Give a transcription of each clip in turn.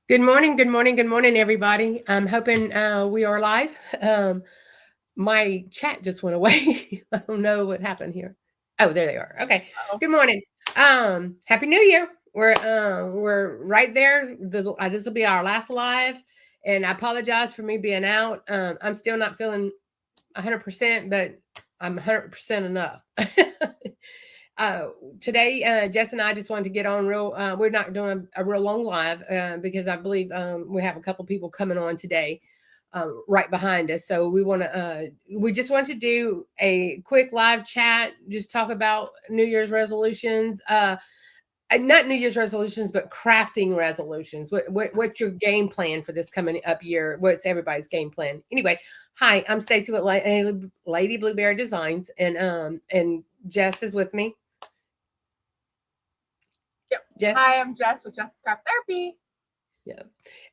Good morning, good morning, good morning, everybody. I'm hoping we are live. My chat just went away. I don't know what happened here. Oh, there they are. Okay. Oh, Good morning. Happy New Year. We're right there. This will be our last live, and I apologize for me being out. I'm still not feeling 100%, but I'm 100% enough. Uh, Today, Jess and I just wanted to get on real. We're not doing a real long live because I believe we have a couple people coming on today right behind us. So we just want to do a quick live chat, just talk about New Year's resolutions. Not New Year's resolutions, but crafting resolutions. What's your game plan for this coming up year? What's everybody's game plan? Anyway, hi, I'm Stacy with Lady Blueberry Designs, and Jess is with me. yep. Jess? Hi, I'm Jess with Jess Craft Therapy. Yeah.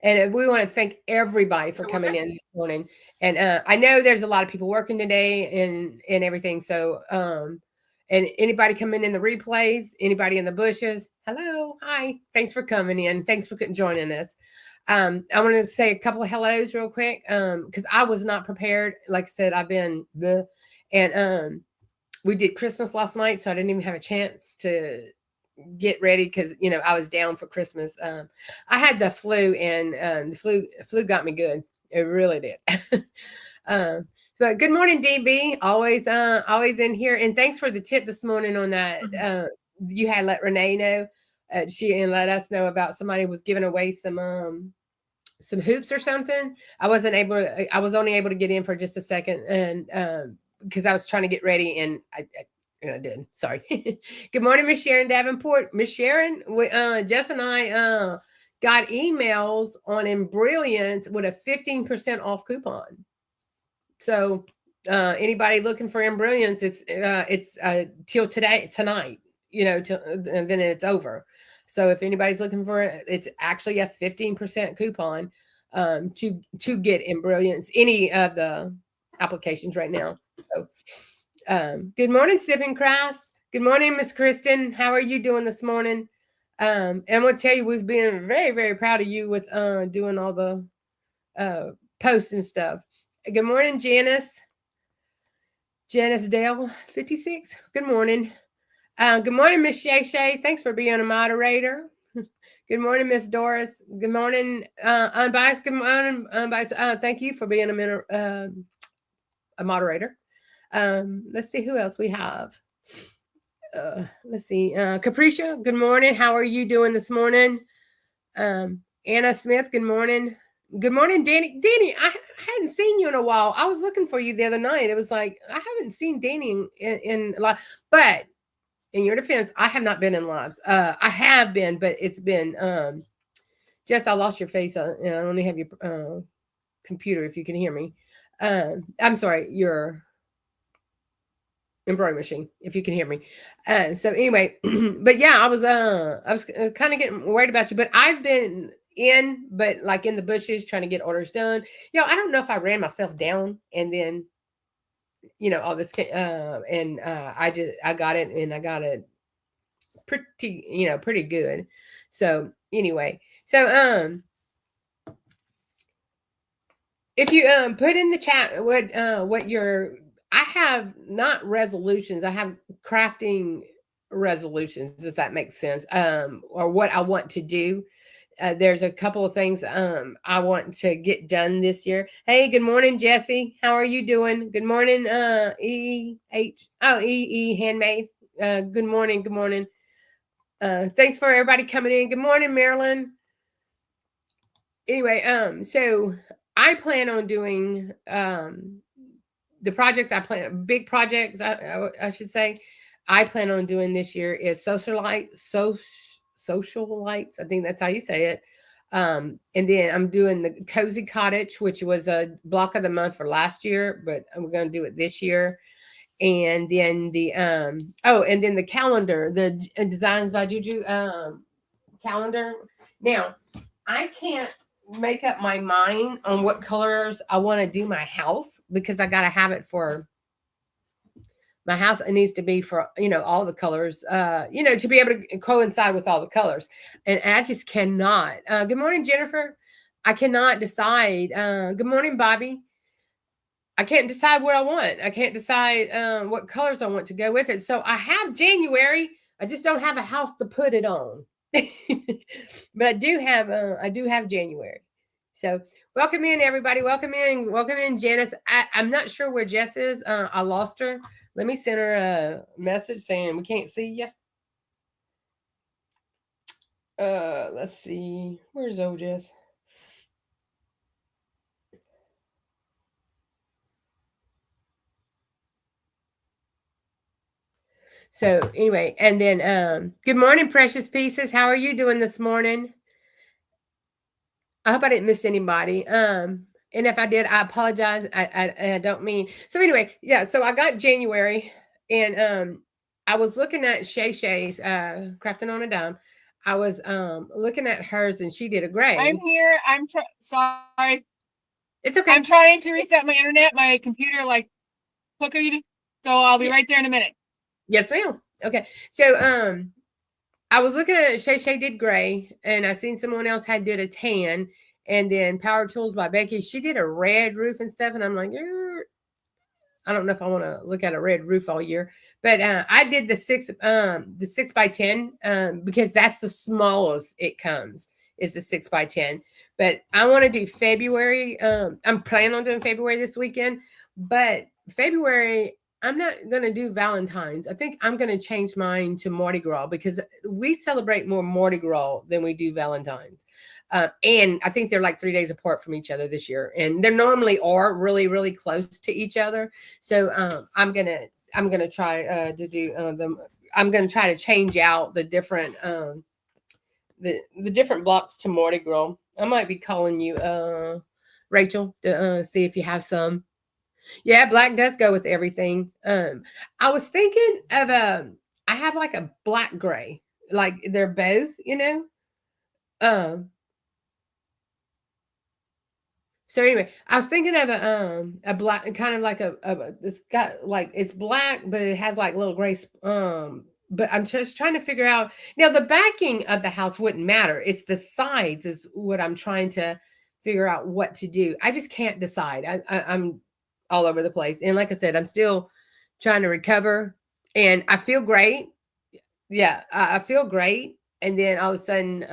And we want to thank everybody for coming in this morning. And I know there's a lot of people working today and everything. So, and anybody coming in the replays, anybody in the bushes, hello, hi, thanks for coming in. Thanks for joining us. I want to say a couple of hellos real quick because I was not prepared. Like I said, I've been the, and we did Christmas last night, so I didn't even have a chance to get ready because I was down for Christmas. I had the flu, and the flu got me good. It really did. um, but good morning, DB. Always in here, and thanks for the tip this morning on that. You had let Renee know. She and let us know about somebody was giving away some hoops or something. I wasn't able to. I was only able to get in for just a second, and because I was trying to get ready, and I did. Sorry. Good morning, Miss Sharon Davenport. Miss Sharon, Jess and I got emails on Embrilliance with a 15% off coupon. So anybody looking for Embrilliance, it's till tonight. And then it's over. So if anybody's looking for it, it's actually a 15% coupon to get Embrilliance, any of the applications right now. So good morning, Sipping Crafts. Good morning, Miss Kristen. How are you doing this morning? And I'm gonna tell you, we've been very, very proud of you with doing all the posts and stuff. Good morning, Janice. Janice Dale, 56. Good morning. Good morning, Miss Shay Shay. Thanks for being a moderator. Good morning, Miss Doris. Good morning, Unbiased. Good morning, Unbiased. Thank you for being a moderator. Let's see who else we have. Let's see. Capricia, good morning. How are you doing this morning? Anna Smith, good morning. Good morning, Danny. Danny, I hadn't seen you in a while. I was looking for you the other night. It was like I haven't seen Danny in a lot. But in your defense, I have not been in lives. I have been, but it's been Jess, I lost your face. And I only have your computer if you can hear me. I'm sorry, your embroidery machine if you can hear me. So anyway, but yeah, I was kind of getting worried about you, but I've been in, but like in the bushes trying to get orders done. I don't know if I ran myself down and then all this and I got it, and I got it pretty good. So anyway, so if you put in the chat what your I have not resolutions, I have crafting resolutions, if that makes sense, or what I want to do. There's a couple of things I want to get done this year. Hey, good morning, Jesse. How are you doing? Good morning, Handmade. Good morning. Good morning. Thanks for everybody coming in. Good morning, Marilyn. Anyway, so I plan on doing the projects I plan, big projects I should say, I plan on doing this year is social lights. I think that's how you say it. And then I'm doing the Cozy Cottage, which was a block of the month for last year, but I'm going to do it this year. And then the and then the calendar, the Designs by Juju calendar. Now, I can't make up my mind on what colors I want to do my house because I got to have it for My house needs to be for, all the colors, to be able to coincide with all the colors. And I just cannot. Good morning, Jennifer. I cannot decide. Good morning, Bobby. I can't decide what I want. I can't decide what colors I want to go with it. So I have January. I just don't have a house to put it on. But I do have January. So welcome in, everybody. Welcome in, Janice. I'm not sure where Jess is. I lost her. Let me send her a message saying we can't see you. Let's see. Where's old Jess? So anyway, and then good morning, precious pieces. How are you doing this morning? I hope I didn't miss anybody. And if I did, I apologize. I don't mean. So anyway, yeah. So I got January, and I was looking at Shay Shay's crafting on a dime. I was looking at hers, and she did a gray. I'm here. I'm sorry. It's okay. I'm trying to reset my internet. My computer cookied, so I'll be right there in a minute. Yes, ma'am. Okay. So I was looking at Shay Shay did gray, and I seen someone else did a tan, and then Power Tools by Becky, she did a red roof and stuff, and I'm like, I don't know if I want to look at a red roof all year, but I did the 6x10 because that's the smallest it comes is the 6x10. But I want to do February. I'm planning on doing February this weekend, but February I'm not going to do Valentine's. I think I'm going to change mine to Mardi Gras because we celebrate more Mardi Gras than we do Valentine's. And I think they're like 3 days apart from each other this year. And they normally are really, really close to each other. So I'm going to try to do them. I'm going to try to change out the different the different blocks to Mardi Gras. I might be calling you, Rachel, to see if you have some. Yeah, black does go with everything. I was thinking of I have like a black gray, like they're both, So anyway, I was thinking of a black, kind of like it's got like it's black, but it has like little gray. But I'm just trying to figure out now. The backing of the house wouldn't matter. It's the sides is what I'm trying to figure out what to do. I just can't decide. I'm all over the place, and like I said, I'm still trying to recover, and I feel great. Yeah, I feel great. And then all of a sudden,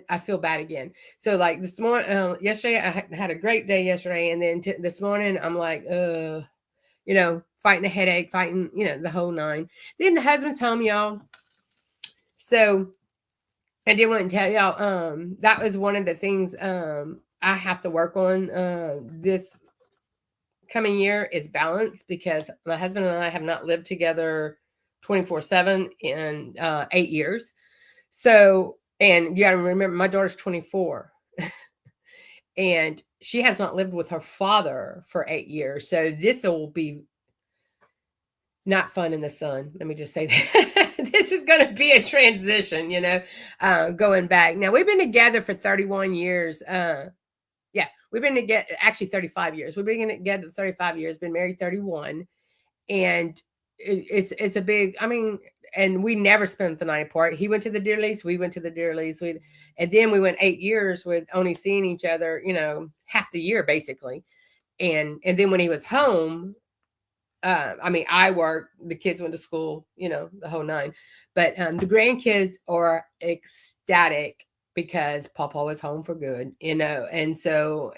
I feel bad again. So like this morning, yesterday, I had a great day yesterday. And then this morning, I'm like, fighting a headache, fighting, the whole nine. Then the husband's home, y'all. So I did want to tell y'all, that was one of the things I have to work on this coming year is balance because my husband and I have not lived together 24/7 in 8 years. So, and you got to remember, my daughter's 24 and she has not lived with her father for 8 years. So this will be not fun in the sun. Let me just say that this is going to be a transition, going back. Now we've been together for 31 years. Yeah, we've been together actually 35 years. We've been together 35 years, been married 31. And it's a big, and we never spent the night apart. He went to the Deer Lease, we went to the Deer Lease, and then we went 8 years with only seeing each other, half the year basically. And then when he was home, I worked, the kids went to school, the whole nine. But the grandkids are ecstatic because Papa was home for good, and so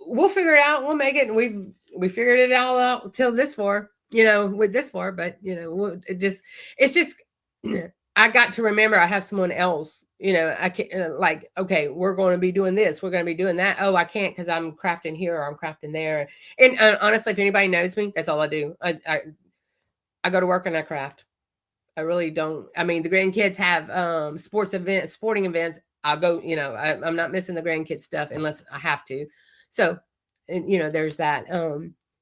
we'll figure it out. We'll make it. We figured it all out till this far, with this far, but it's just, I got to remember I have someone else, I can't like, okay, we're going to be doing this. We're going to be doing that. Oh, I can't because I'm crafting here or I'm crafting there. And honestly, if anybody knows me, that's all I do. I go to work and I craft. I really don't. The grandkids have sporting events. I'll go, I'm not missing the grandkids stuff unless I have to. So, and there's that.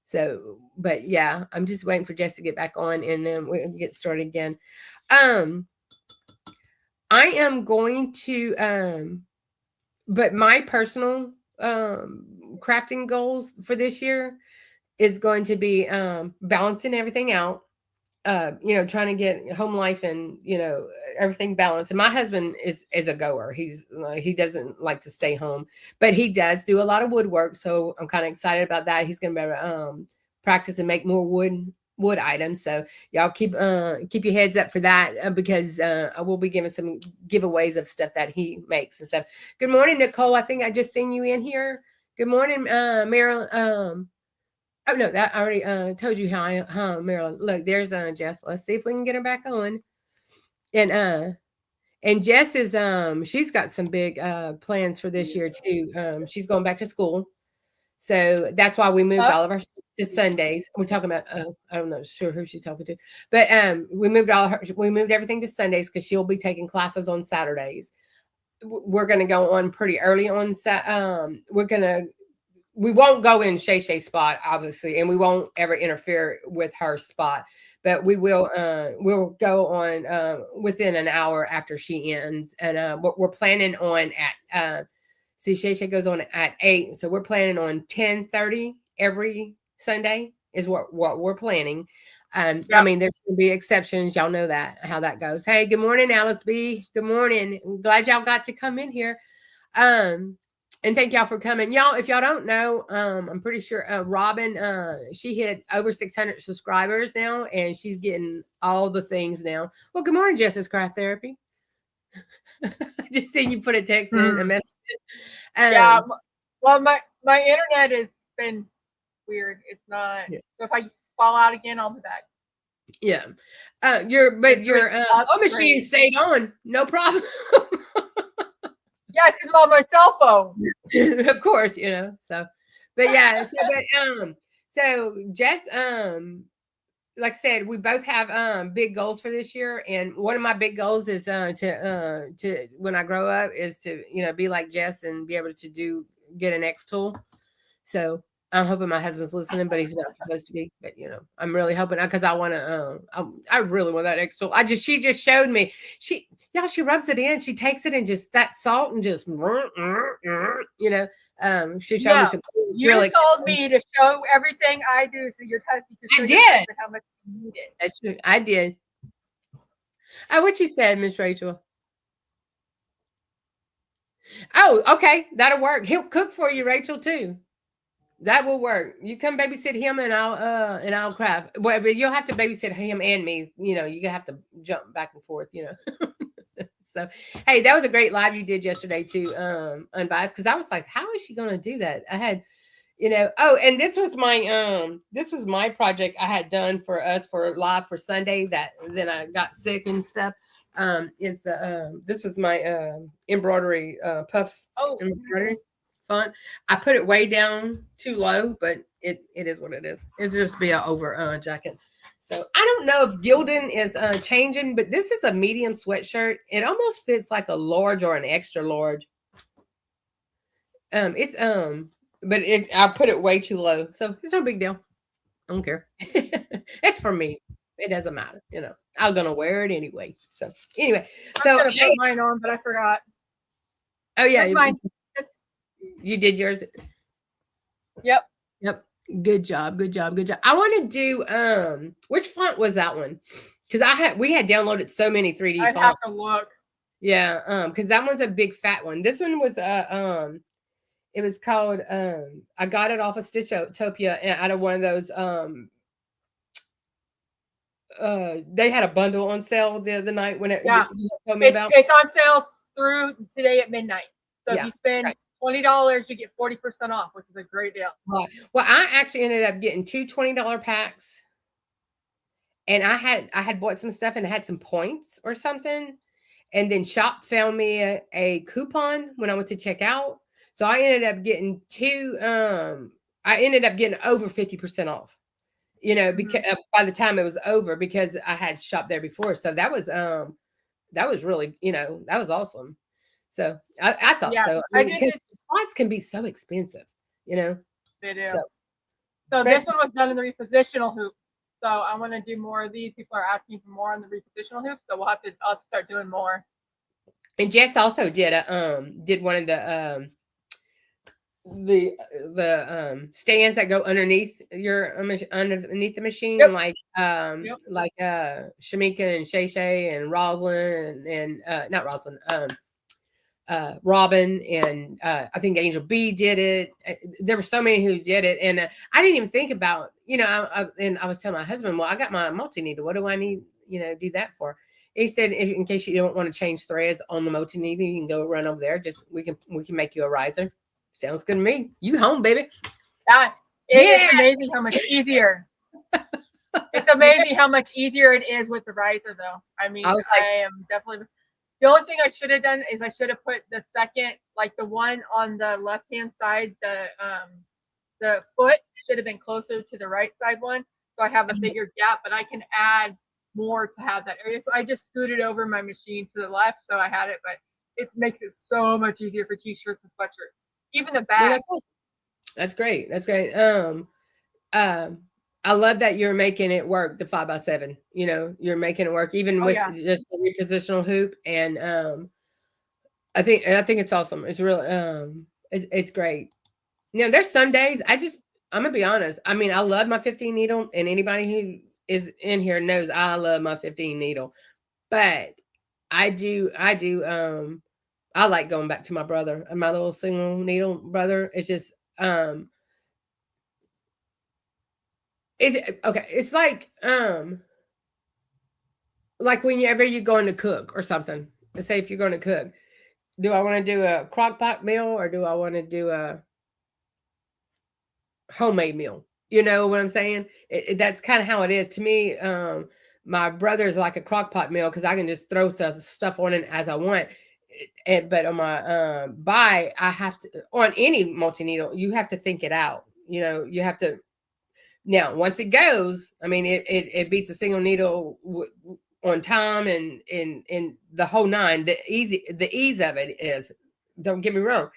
So, but yeah, I'm just waiting for Jess to get back on and then we'll get started again. I am going to, but my personal crafting goals for this year is going to be balancing everything out. Trying to get home life and everything balanced. And my husband is a goer. He doesn't like to stay home, but he does do a lot of woodwork. So I'm kind of excited about that. He's going to be able to practice and make more wood items. So y'all keep your heads up for that because I will be giving some giveaways of stuff that he makes and stuff. Good morning, Nicole. I think I just seen you in here. Good morning, Marilyn. Oh no, that I already told you how Marilyn. Look, there's Jess. Let's see if we can get her back on. And Jess is she's got some big plans for this year too. She's going back to school. So that's why we moved all of our to Sundays. We're talking about I don't know sure who she's talking to. But we moved everything to Sundays because she'll be taking classes on Saturdays. We're gonna go on pretty early on we won't go in Shay Shay's spot, obviously, and we won't ever interfere with her spot. But we'll go on within an hour after she ends, and we're planning on at see Shay Shay goes on at 8, so we're planning on 10:30 every Sunday is what we're planning. Yep. I mean, there's gonna be exceptions. Y'all know that how that goes. Hey, good morning, Alice B. Good morning. I'm glad y'all got to come in here. And thank y'all for coming. Y'all, if y'all don't know, I'm pretty sure Robin, she hit over 600 subscribers now, and she's getting all the things now. Well, good morning, Justice Craft Therapy. Just seeing you put a text in, a message. Yeah, well, my internet has been weird. It's not. Yeah. So if I fall out again, I'll be back. Yeah. Your phone machine stayed on. No problem. Yes, it's on my cell phone. Of course, so, but yeah, so Jess, like I said, we both have big goals for this year, and one of my big goals is to when I grow up is to be like Jess and be able to get an X tool. So I'm hoping my husband's listening, but he's not supposed to be. But I'm really hoping because I want to. I really want that X tool. She just showed me. She rubs it in. She takes it and just that salt and just she showed me some. You told me to show everything I do, so your husband could show you how much you need it. That's true. I did. Oh, what you said, Miss Rachel? Oh, okay, that'll work. He'll cook for you, Rachel, too. That will work. You come babysit him and I'll craft. Well, but you'll have to babysit him and me. You have to jump back and forth, So, hey, that was a great live you did yesterday too, Unbiased, because I was like, how is she going to do that? I had, and this was my project I had done for us for live for Sunday that then I got sick and stuff. This was my embroidery puff embroidery font. I put it way down too low, but it is what it is. It'll just be an over jacket. So I don't know if Gildan is changing, but this is a medium sweatshirt. It almost fits like a large or an extra large. But I put it way too low, so it's no big deal. I don't care. It's for me. It doesn't matter, I'm gonna wear it anyway. So anyway, I'm gonna put mine on, but I forgot. Oh yeah, you did yours. Yep. Good job. I want to do which font was that one? Because we had downloaded so many 3D fonts. I have to look. Yeah, because that one's a big fat one. This one was it was called I got it off of Stitchotopia out of one of those they had a bundle on sale the other night when it's on sale through today at midnight. So if you spend $20, you get 40% off, which is a great deal. Right. Well, I actually ended up getting two $20 packs, and I had bought some stuff and had some points or something, and then Shop found me a coupon when I went to check out, so I ended up getting I ended up getting over 50% off. Because by the time it was over, because I had shopped there before, so that was really that was awesome. So I thought so. Because spots can be so expensive, They do. So this one was done in the repositional hoop. So I want to do more of these. People are asking for more on the repositional hoop, so I'll have to start doing more. And Jess also did one of the the stands that go underneath your underneath the machine, Yep. like Shamika and Shay Shay and Rosalind and not Rosalind, Robin and I think Angel B did it. There were so many who did it, and I didn't even think about, you know. And I was telling my husband, well, I got my multi needle. What do I need, you know, do that for? He said, in case you don't want to change threads on the multi needle, you can go run over there. Just we can make you a riser. Sounds good to me. You home, baby. Yeah, it's amazing how much easier. It's amazing how much easier it is with the riser, though. I mean, I am definitely. The only thing I should have done is I should have put the second, like the one on the left-hand side, the foot should have been closer to the right side one. So I have a bigger gap, but I can add more to have that area. So I just scooted over my machine to the left. So I had it, but it makes it so much easier for t-shirts and sweatshirts. Even the back. Yeah, that's great. That's great. I love that you're making it work, the 5x7. You know, you're making it work even with just the repositional hoop. And I think it's awesome. It's really it's great. You know, there's some days I'm gonna be honest. I mean, I love my 15 needle, and anybody who is in here knows I love my 15 needle. But I like going back to my brother, my little single needle brother. It's just it's like whenever you're going to cook or something. Let's say if you're going to cook, do I want to do a crock pot meal or do I want to do a homemade meal? You know what I'm saying? That's kind of how it is to me. My brother's like a crock pot meal because I can just throw stuff on it as I want. But on my I have to, on any multi-needle, you have to think it out. You know, you have to. Now, once it goes, I mean, it beats a single needle on time and the whole nine. The ease of it is, don't get me wrong,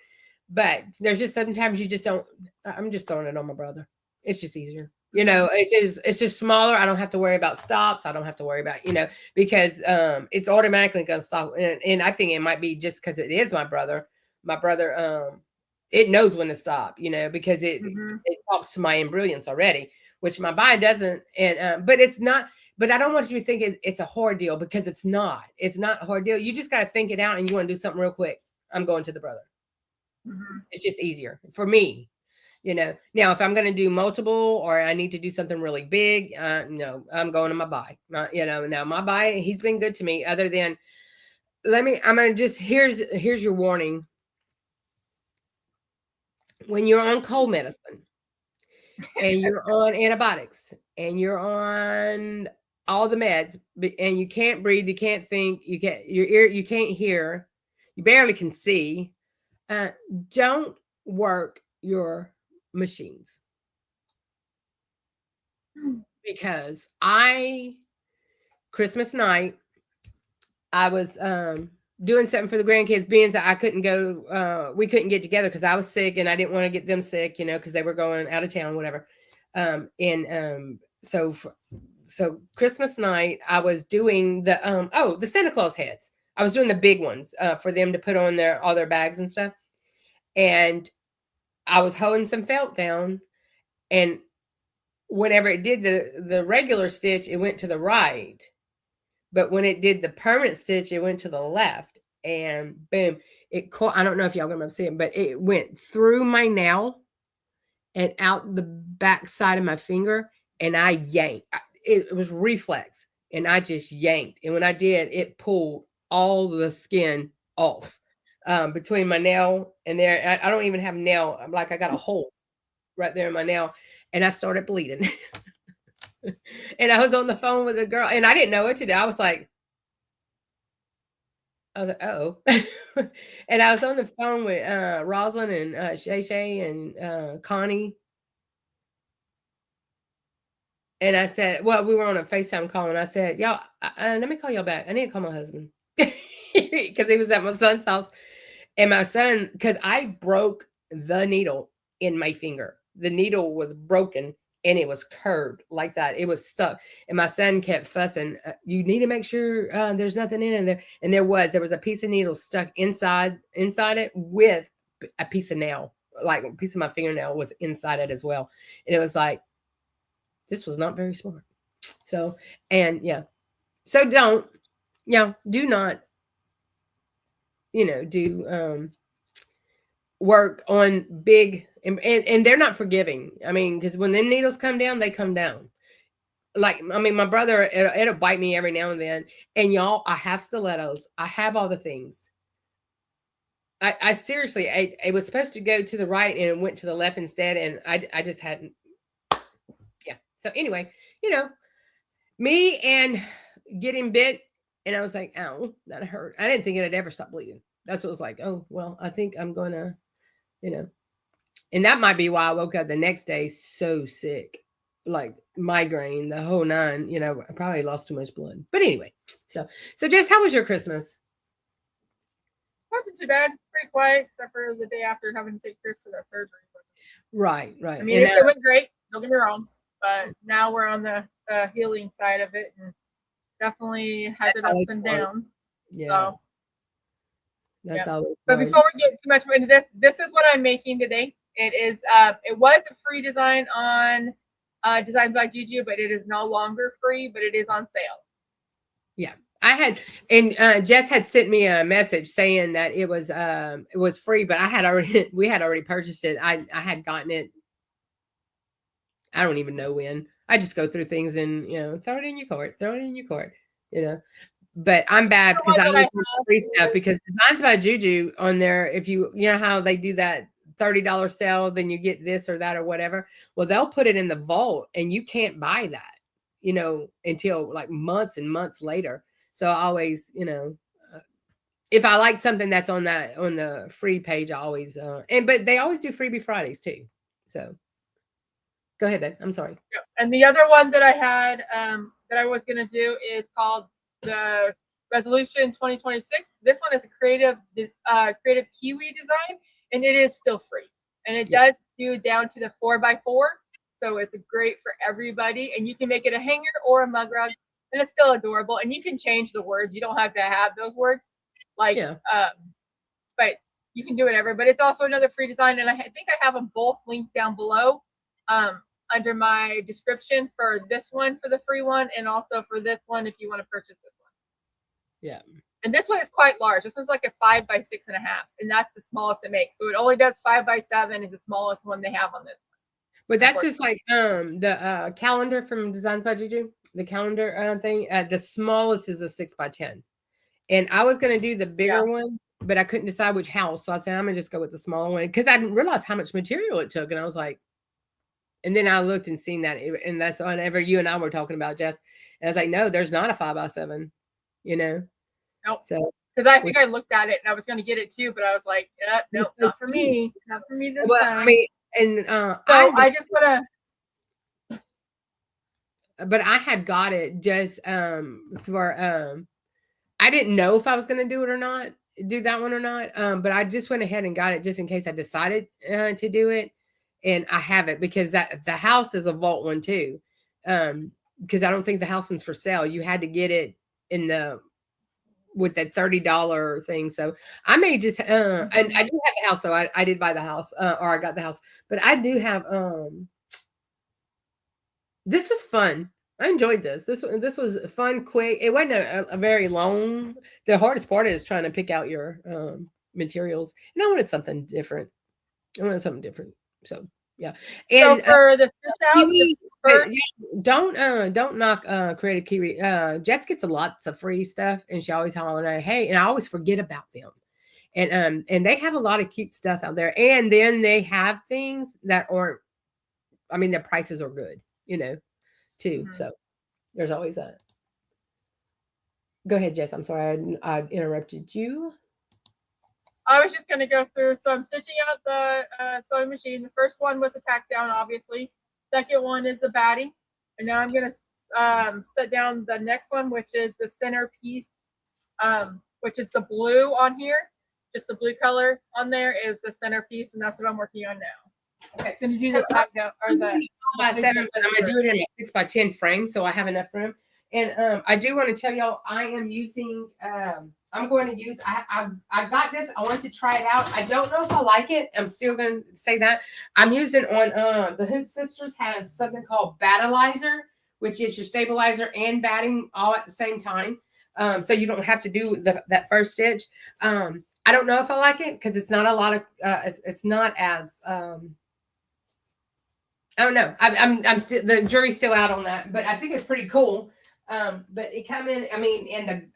but there's just sometimes you just don't. I'm just throwing it on my brother. It's just easier, you know. It's just smaller. I don't have to worry about stops. I don't have to worry about, you know, because it's automatically going to stop. And I think it might be just because it is my brother. My brother, it knows when to stop, you know, because it talks to my brilliance already, which my bi doesn't. And but it's not. But I don't want you to think it's a hard deal, because it's not. It's not a hard deal. You just got to think it out, and you want to do something real quick. I'm going to the brother. It's just easier for me, you know. Now, if I'm going to do multiple or I need to do something really big, no, I'm going to my bi. You know, now my bi, he's been good to me. Other than, I'm going to just here's your warning. When you're on cold medicine and you're on antibiotics and you're on all the meds and you can't breathe, you can't think, you can't hear, you barely can see, don't work your machines. Because Christmas night, I was doing something for the grandkids, being that I couldn't go, we couldn't get together because I was sick and I didn't want to get them sick, you know, because they were going out of town, whatever. So Christmas night, I was doing the Santa Claus heads. I was doing the big ones for them to put on all their bags and stuff. And I was holding some felt down, and whenever it did the regular stitch, it went to the right. But when it did the permanent stitch, it went to the left, and boom, it caught. I don't know if y'all gonna see it, but it went through my nail and out the back side of my finger, and I yanked. It was reflex, and I just yanked. And when I did, it pulled all the skin off between my nail and there. I don't even have a nail. I'm like, I got a hole right there in my nail, and I started bleeding. And I was on the phone with a girl, and I didn't know what to do. I was like, oh. And I was on the phone with Rosalind and Shay Shay and Connie. And I said, well, we were on a FaceTime call, and I said, y'all, let me call y'all back. I need to call my husband because he was at my son's house. And my son, because I broke the needle in my finger. The needle was broken, and it was curved like that. It was stuck. And my son kept fussing, you need to make sure there's nothing in there. And there was a piece of needle stuck inside it with a piece of nail like a piece of my fingernail was inside it as well. And it was like, this was not very smart. So, and yeah, so do not, do work on big, and they're not forgiving. I mean, because when the needles come down, they come down. Like, I mean, my brother, it'll bite me every now and then. And y'all, I have stilettos. I have all the things. I seriously, I was supposed to go to the right and it went to the left instead. And I just hadn't. Yeah. So anyway, me and getting bit. And I was like, ow, that hurt. I didn't think it'd ever stop bleeding. That's what it was like. Oh, well, I think I'm going to, and that might be why I woke up the next day so sick, like migraine, the whole nine, I probably lost too much blood. But anyway, so Jess, how was your Christmas? Wasn't too bad. Pretty quiet, except for the day after having to take Chris to that surgery. Right. I mean, it went great. Don't get me wrong, but now we're on the healing side of it, and definitely has its ups and downs. Yeah. So, that's always. But before we get too much into this is what I'm making today. It is. It was a free design on Designs by Juju, but it is no longer free. But it is on sale. Yeah. I had, and Jess had sent me a message saying that it was free, but we had already purchased it. I had gotten it. I don't even know when. I just go through things and, throw it in your cart, But I'm bad because I look at free stuff, because Designs by Juju on there, if you know how they do that $30 sale, then you get this or that or whatever. Well, they'll put it in the vault and you can't buy that, until like months and months later. So I always, if I like something that's on the free page, I always, but they always do freebie Fridays too. So go ahead, Ben. I'm sorry. Yeah. And the other one that I had, that I was going to do is called the Resolution 2026. This one is a creative KIWI design, and it is still free. And it does do down to the 4x4. So it's great for everybody. And you can make it a hanger or a mug rug. And it's still adorable. And you can change the words. You don't have to have those words. But you can do whatever. But it's also another free design. And I think I have them both linked down below under my description for this one, for the free one, and also for this one if you want to purchase this one. Yeah. And this one is quite large. This one's like a 5x6.5. And that's the smallest it makes. So it only does 5x7 is the smallest one they have on this one. But that's just like the calendar from Designs by Juju, the calendar thing. The smallest is a 6x10, and I was gonna do the bigger one, but I couldn't decide which house, so I said I'm gonna just go with the smaller one because I didn't realize how much material it took, and I was like, and then I looked and seen that, and that's whenever you and I were talking about, Jess, and I was like, no, there's not a 5x7, Nope. So because I think I looked at it and I was gonna get it too, but I was like, nope, not for me, not for me this time. I mean, and so I just want to. But I had got it just for I didn't know if I was going to do that one or not. But I just went ahead and got it just in case I decided to do it, and I have it because the house is a vault one too. Because I don't think the house one's for sale. You had to get it with that $30 thing. So I may just and I do have a house, so I did buy the house or I got the house, but I do have this was fun. I enjoyed this. This was fun, quick. It wasn't a very long. The hardest part is trying to pick out your materials. And I wanted something different. So yeah. And so for the don't knock Creative KIWI. Jess gets lots of free stuff, and she always hollering at, hey, and I always forget about them. And they have a lot of cute stuff out there. And then they have things that aren't, I mean, their prices are good, too. Mm-hmm. So there's always that. Go ahead, Jess. I'm sorry I interrupted you. I was just going to go through. So I'm stitching out the sewing machine. The first one was a tack down, obviously. Second one is the batting. And now I'm going to set down the next one, which is the centerpiece, which is the blue on here. Just the blue color on there is the centerpiece, and that's what I'm working on now. Okay, going to do the tack down or the 5x7, but I'm going to do it in a 6x10 frame, so I have enough room. And I do want to tell y'all, I am using, I'm going to use, I got this. I want to try it out. I don't know if I like it. I'm still going to say that. I'm using on, the Hoot Sisters has something called Battleizer, which is your stabilizer and batting all at the same time. So you don't have to do that first stitch. I don't know if I like it because it's not a lot of, it's not as, I don't know. I'm still, the jury's still out on that, but I think it's pretty cool. But it come in, I mean, and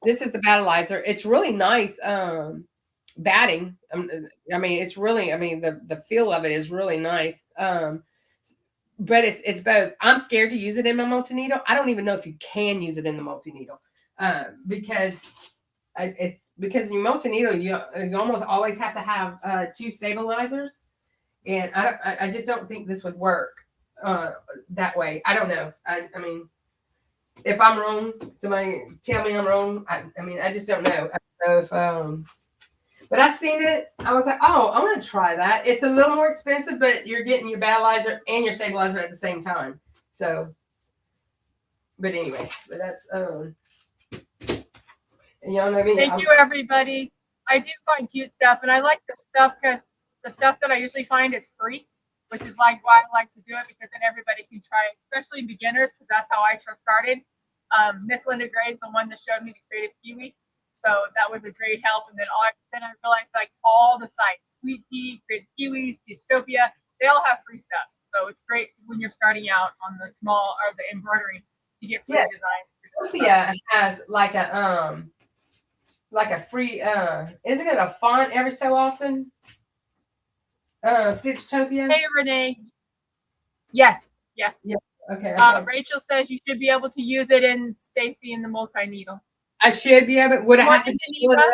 this is the Battleizer. It's really nice, batting. I mean, it's really, I mean, the feel of it is really nice. But it's both. I'm scared to use it in my multi-needle. I don't even know if you can use it in the multi-needle, because it's because in your multi-needle, you almost always have to have 2 stabilizers. And I just don't think this would work that way. I don't know. I mean, if I'm wrong, somebody tell me I'm wrong. I mean, I just don't know. I don't know if but I seen it. I was like, oh, I want to try that. It's a little more expensive, but you're getting your battleizer and your stabilizer at the same time. So, but anyway, but that's and y'all know me. Thank you, everybody. I do find cute stuff, and I like the stuff because the stuff that I usually find is free, which is like why I like to do it, because then everybody can try it, especially beginners, because that's how I started. Miss Linda Gray's the one that showed me the Creative Kiwi, so that was a great help. And then I realized like all the sites, Sweet Pea, Creative Kiwis, Dystopia, they all have free stuff. So it's great when you're starting out on the small or the embroidery to get free designs. Dystopia has like a free isn't it a font every so often? Stitchtopia. Hey Renee. Yes. Okay. Rachel says you should be able to use it in Stacy in the multi-needle. I should be able. Would I have to double it up?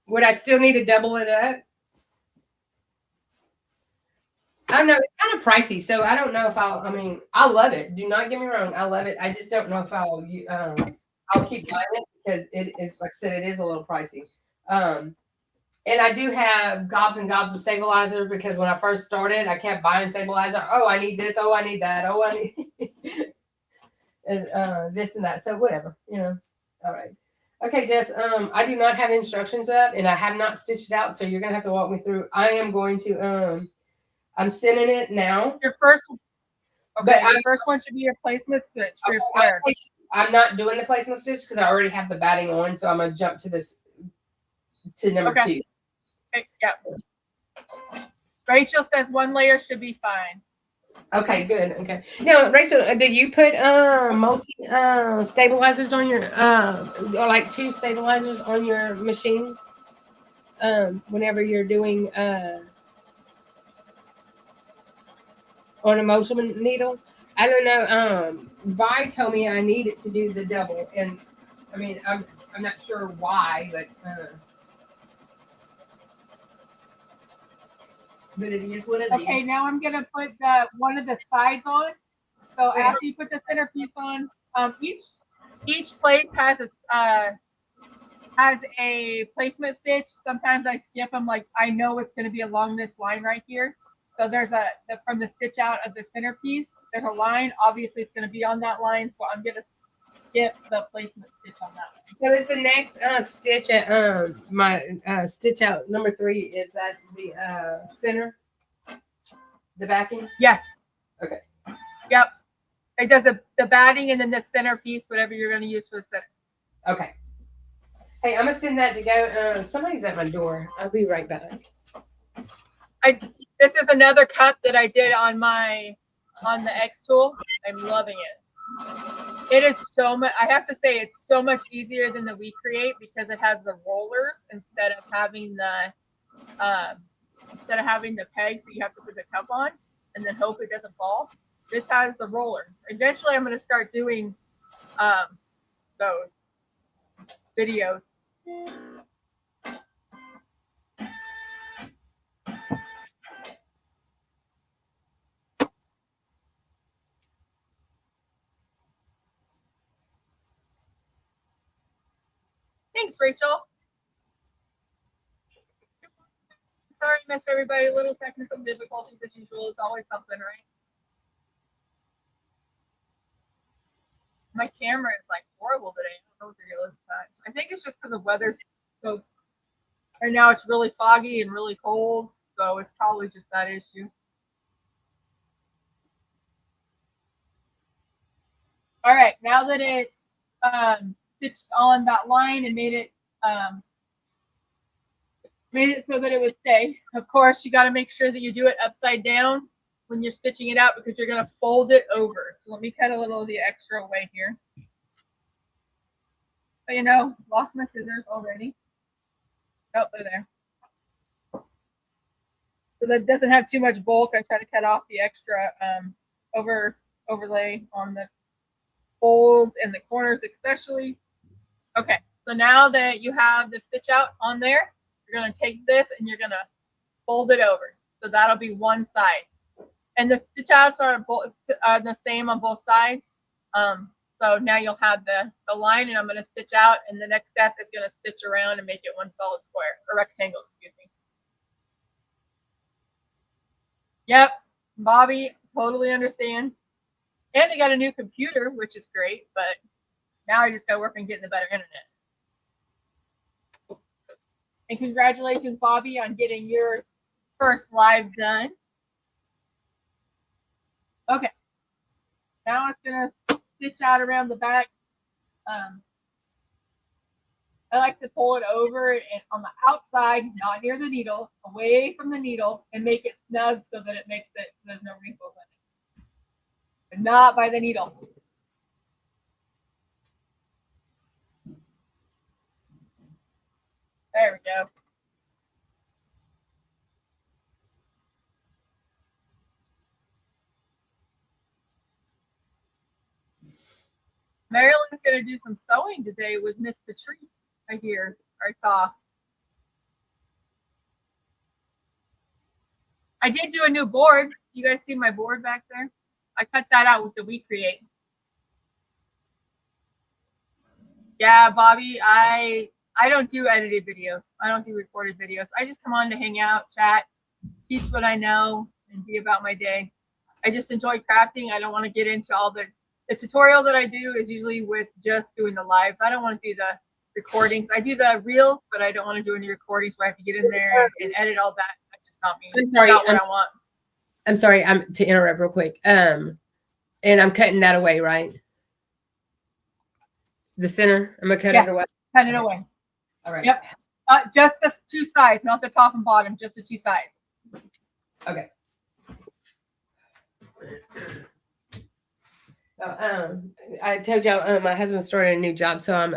Would I still need to double it up? I don't know. It's kind of pricey, so I don't know if I'll. I mean, I love it. Do not get me wrong. I love it. I just don't know if I'll keep buying it because it is, like I said, it is a little pricey. And I do have gobs and gobs of stabilizer because when I first started, I kept buying stabilizer. Oh, I need this. Oh, I need that. Oh, I need and this and that. So whatever, you know. All right. Okay, Jess. I do not have instructions up, and I have not stitched it out, so you're gonna have to walk me through. I am going to. I'm sending it now. Your first, okay. Your first one should be a placement stitch for your square. I'm not doing the placement stitch because I already have the batting on, so I'm gonna jump to this to number 2. Okay, yeah. Rachel says 1 layer should be fine. Okay, good. Okay. Now, Rachel, did you put multi stabilizers on your or like 2 stabilizers on your machine? Whenever you're doing on a multi-needle? I don't know. Vi told me I needed to do the double, and I mean, I'm not sure why, but it is what it is. Okay, now I'm gonna put one of the sides on. So after you put the centerpiece on, each plate has a placement stitch. Sometimes I skip them, like I know it's gonna be along this line right here. So there's from the stitch out of the centerpiece, there's a line. Obviously, it's gonna be on that line, so I'm gonna skip the placement stitch on that one. So is the next stitch at my stitch out number 3, is that the center, the backing? Yes. Okay. Yep. It does the batting and then the centerpiece, whatever you're going to use for the center. Okay. Hey, I'm gonna send that to go. Somebody's at my door. I'll be right back. This is another cut that I did on the X tool. I'm loving it. It is so much. I have to say, it's so much easier than the KREATIVE because it has the rollers instead of having the pegs that you have to put the cup on and then hope it doesn't fall. This has the roller. Eventually, I'm going to start doing those videos. Thanks, Rachel. Sorry, miss everybody. A little technical difficulties as usual. It's always something, right? My camera is like horrible today. I don't know what the deal is with that. I think it's just because the weather's so. Right now it's really foggy and really cold, so it's probably just that issue. All right, now that it's stitched on that line and made it so that it would stay. Of course, you got to make sure that you do it upside down when you're stitching it out because you're going to fold it over. So let me cut a little of the extra away here. But you know, lost my scissors already. Oh, they're there. So that doesn't have too much bulk. I try to cut off the extra overlay on the folds and the corners especially. Okay, so now that you have the stitch out on there, you're going to take this and you're going to fold it over. So that'll be one side. And the stitch outs are both the same on both sides. So now you'll have the line, and I'm going to stitch out, and the next step is going to stitch around and make it one solid square, or rectangle, excuse me. Yep, Bobby, totally understand. And I got a new computer, which is great, but now I just got to work on getting the better internet. And congratulations, Bobby, on getting your first live done. Okay, now it's going to stitch out around the back. I like to pull it over and on the outside, not near the needle, away from the needle, and make it snug so that it makes it, there's no wrinkles in it. But not by the needle. There we go. Marilyn's going to do some sewing today with Miss Patrice, I hear, or I saw. I did do a new board. Do you guys see my board back there? I cut that out with the We Create. Yeah, Bobby, I don't do edited videos. I don't do recorded videos. I just come on to hang out, chat, teach what I know, and be about my day. I just enjoy crafting. I don't want to get into all the tutorial that I do is usually with just doing the lives. I don't want to do the recordings. I do the reels, but I don't want to do any recordings where I have to get in there and edit all that. That's just not me. I'm sorry. Not what I want. I'm sorry. I'm to interrupt real quick. And I'm cutting that away, right? The center. I'm gonna cut it away. Cut it away. All right. Yep. Just the two sides, not the top and bottom. Just the two sides. Okay. I told y'all my husband started a new job, so I'm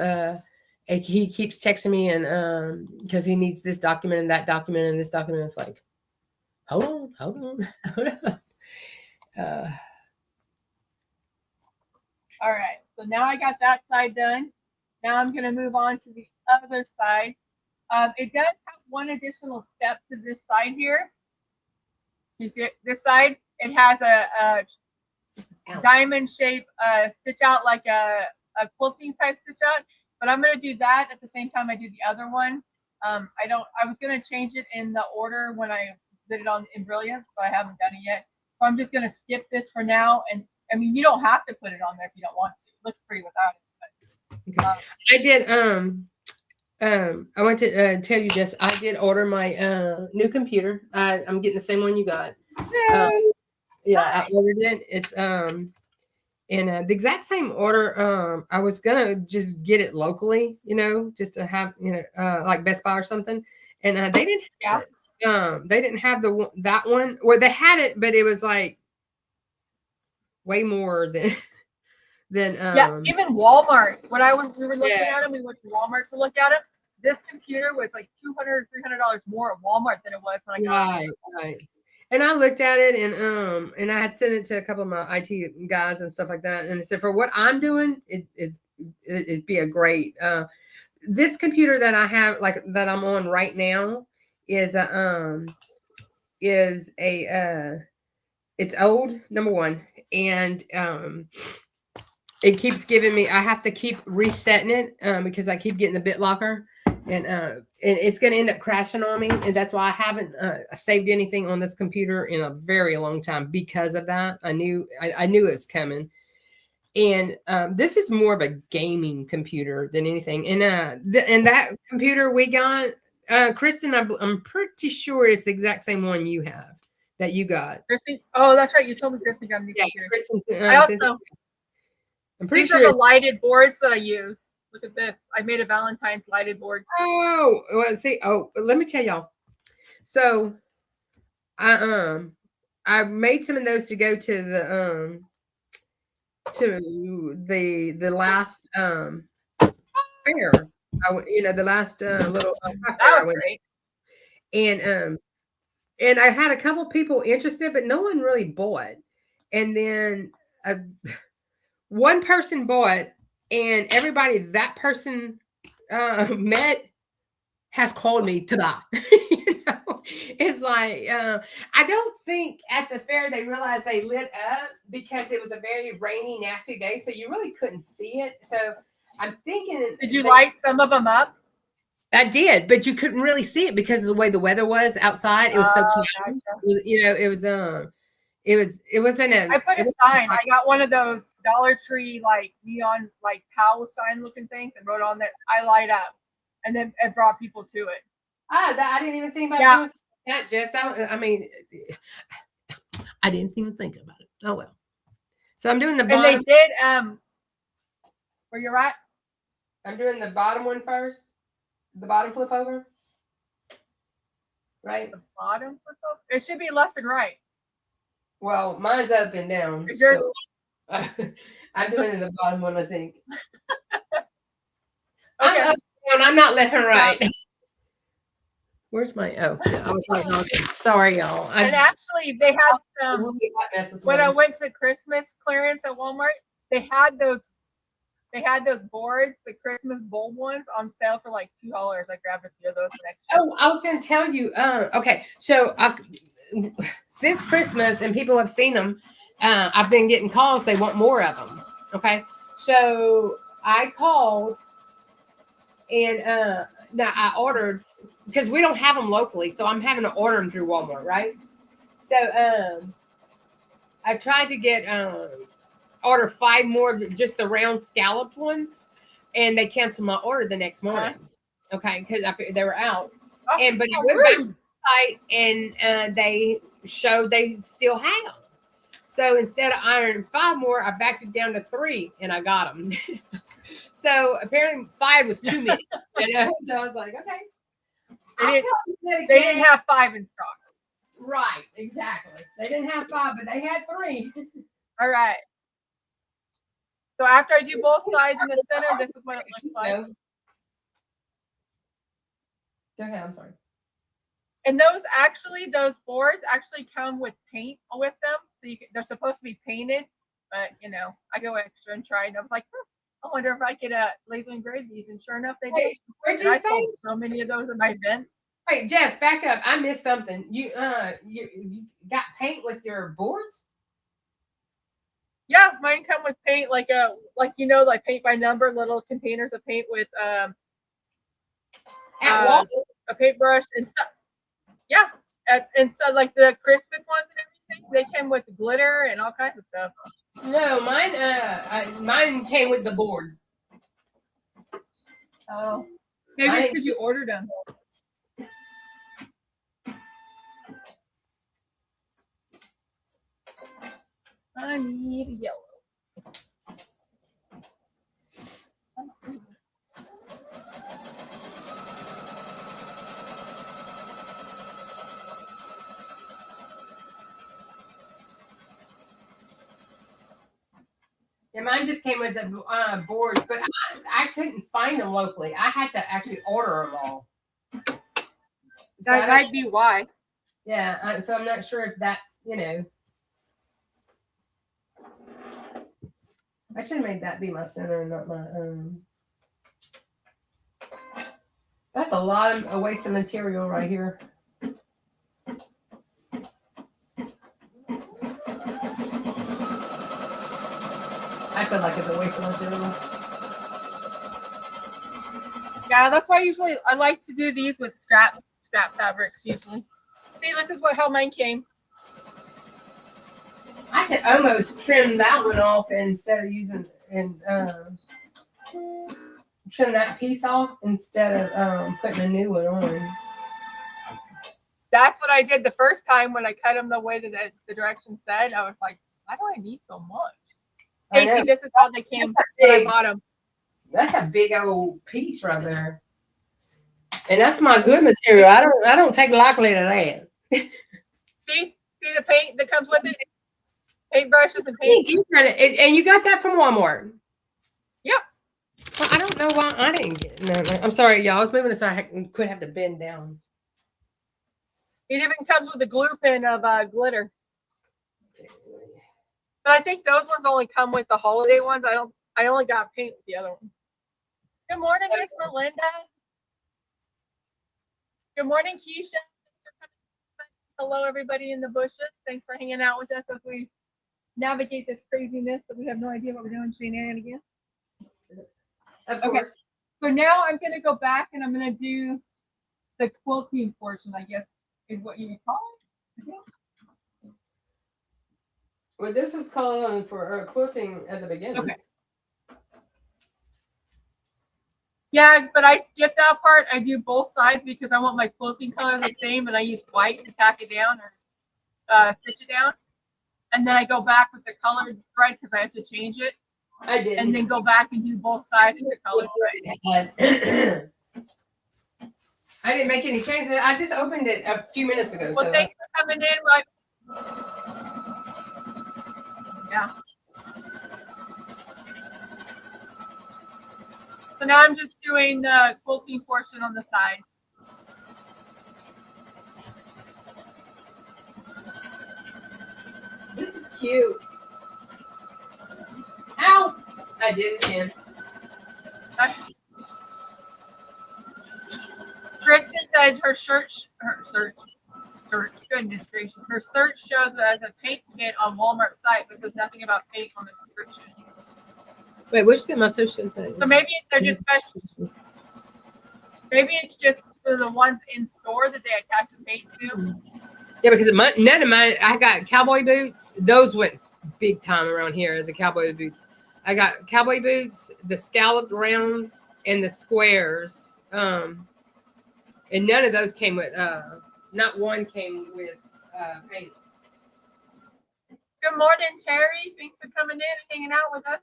he keeps texting me and because he needs this document and that document and this document. It's like, hold on. All right. So now I got that side done. Now I'm going to move on to the other side. It does have one additional step to this side here. You see it? This side, it has a diamond shape stitch out, like a quilting type stitch out. But I'm going to do that at the same time I do the other one. I was going to change it in the order when I did it in Brilliance, but I haven't done it yet. So I'm just going to skip this for now. And I mean, you don't have to put it on there if you don't want to. It looks pretty without it. But, I did. I want to tell you this. I did order my new computer. I'm getting the same one you got. Yeah, I ordered it. It's in the exact same order. I was gonna just get it locally, just to have, like Best Buy or something. And they didn't. They didn't have that one. Well, they had it, but it was like way more than. Even Walmart. When we were looking at them, we went to Walmart to look at them. This computer was like $200, $300 more at Walmart than it was when I got it. Right. And I looked at it and I had sent it to a couple of my IT guys and stuff like that. And I said, for what I'm doing, it'd be a great. This computer that I have, like that I'm on right now, is it's old, number one, and it keeps giving me. I have to keep resetting it because I keep getting the BitLocker. And it's going to end up crashing on me. And that's why I haven't saved anything on this computer in a very long time because of that. I knew it was coming. And this is more of a gaming computer than anything. And and that computer we got, Kristen, I'm pretty sure it's the exact same one you have that you got. Kristen, oh, that's right. You told me Kristen got a new computer. Kristen's, I also, I'm pretty these sure are the lighted boards that I use. Look at this. I made a Valentine's lighted board. Oh, well, see, let me tell y'all. So I made some of those to go to the last fair. The last little fair That was great. And I had a couple people interested, but no one really bought. And then one person bought, and everybody that person met has called me to buy. It's like I don't think at the fair they realized they lit up because it was a very rainy, nasty day, so you really couldn't see it. So I'm thinking, did you light some of them up? I did, but you couldn't really see it because of the way the weather was outside. It was so cloudy. Gotcha. It wasn't a. I put a sign. I got one of those Dollar Tree like neon like POW sign looking things and wrote on that I light up, and then it brought people to it. I didn't even think about doing that, Jess. I mean, I didn't even think about it. Oh well. So I'm doing the bottom. And they did. Where you're at? I'm doing the bottom one first. The bottom flip over. Right. The bottom flip over. It should be left and right. Well, mine's up and down. Is yours? So I'm doing the bottom one, I think. Okay. I'm up and down. I'm not left and right. Where's my? Oh, yeah, I was like, okay. Sorry, y'all. And actually, they had some. When I went to Christmas clearance at Walmart, they had those boards, the Christmas bulb ones, on sale for like $2. I grabbed a few of those next year. Oh, I was going to tell you. Okay, so since Christmas and people have seen them, I've been getting calls. They want more of them. Okay, so I called and now I ordered because we don't have them locally, so I'm having to order them through Walmart, right? So I tried to get order 5 more, just the round scalloped ones, and they canceled my order the next morning. Okay, because they were out. But it went back to the site, and they showed they still had them. So instead of ironing 5 more, I backed it down to 3, and I got them. So apparently 5 was too many. So I was like, okay. They didn't have 5 in stock. Right, exactly. They didn't have 5, but they had 3. All right. So after I do both sides in the center, this is what it looks like. Go ahead, I'm sorry. And those boards actually come with paint with them. So they're supposed to be painted, but I go extra and try. And I was like, I wonder if I could laser engrave these. And sure enough, they did. Where'd you I sold so many of those in my events. Wait, Jess, back up. I missed something. You got paint with your boards? Yeah, mine come with paint like paint by number, little containers of paint with a paintbrush and stuff. Yeah, and so like the Christmas ones and everything, they came with glitter and all kinds of stuff. No, mine came with the board. Oh, maybe because you ordered them. I need yellow. Yeah, mine just came with the boards, but I couldn't find them locally. I had to actually order them all. So that might be why. Yeah, so I'm not sure if that's, I should have made that be my center, not my That's a lot of a waste of material right here. I feel like it's a waste of material. Yeah, that's why I like to do these with scrap fabrics usually. See, this is how mine came. I could almost trim that one off instead of using and trim that piece off instead of putting a new one on. That's what I did the first time when I cut them the way that the directions said. I was like, why do I need so much? Stacy, this is how they came when I bought them. That's a big old piece right there. And that's my good material. I don't take lightly to that. See the paint that comes with it? Paintbrushes and paint. And you got that from Walmart. Yep. Well, I don't know why I didn't get it. No, I'm sorry, y'all. I was moving aside. I could have to bend down. It even comes with a glue pen of glitter. But I think those ones only come with the holiday ones. I only got paint with the other one. Good morning, Miss Melinda. Good morning, Keisha. Hello, everybody in the bushes. Thanks for hanging out with us as we navigate this craziness that we have no idea what we're doing, shenanigans. Okay, so now I'm going to go back and I'm going to do the quilting portion, I guess, is what you would call it. Okay. Well, this is calling for quilting at the beginning. Okay. Yeah, but I skipped that part. I do both sides because I want my quilting color the same, and I use white to tack it down or stitch it down. And then I go back with the colored thread because I have to change it. I did. And then go back and do both sides with the colored thread. I didn't make any changes. I just opened it a few minutes ago. Well, so thanks for coming in. Yeah. So now I'm just doing the quilting portion on the side. This is cute. Ow! I did it again. Kristen says her search, goodness gracious, her search shows it as a paint kit on Walmart site, but there's nothing about paint on the description. Wait, which thing my social saying? So maybe they're just special. Maybe it's just for the ones in store that they attach the paint to. Yeah, because none of mine. I got cowboy boots. Those went big time around here. The cowboy boots. I got cowboy boots, the scalloped rounds, and the squares. And none of those came with. Not one came with paint. Good morning, Terry. Thanks for coming in and hanging out with us.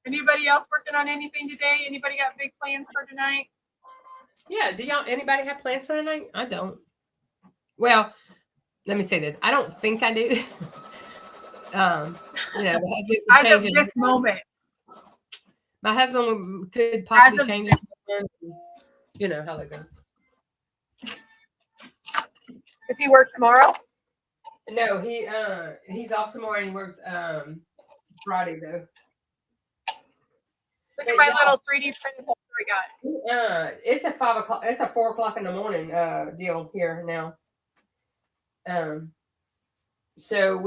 Anybody else working on anything today? Anybody got big plans for tonight? Yeah. Do y'all? Anybody have plans for tonight? I don't. Well, let me say this. I don't think I do. You know, as of this moment. My husband could possibly change it. You know how that goes. Does he work tomorrow? No, he's off tomorrow and he works Friday though. Look at my little 3D printed holder I got. It's a 5 o'clock. It's a 4 o'clock in the morning deal here now. So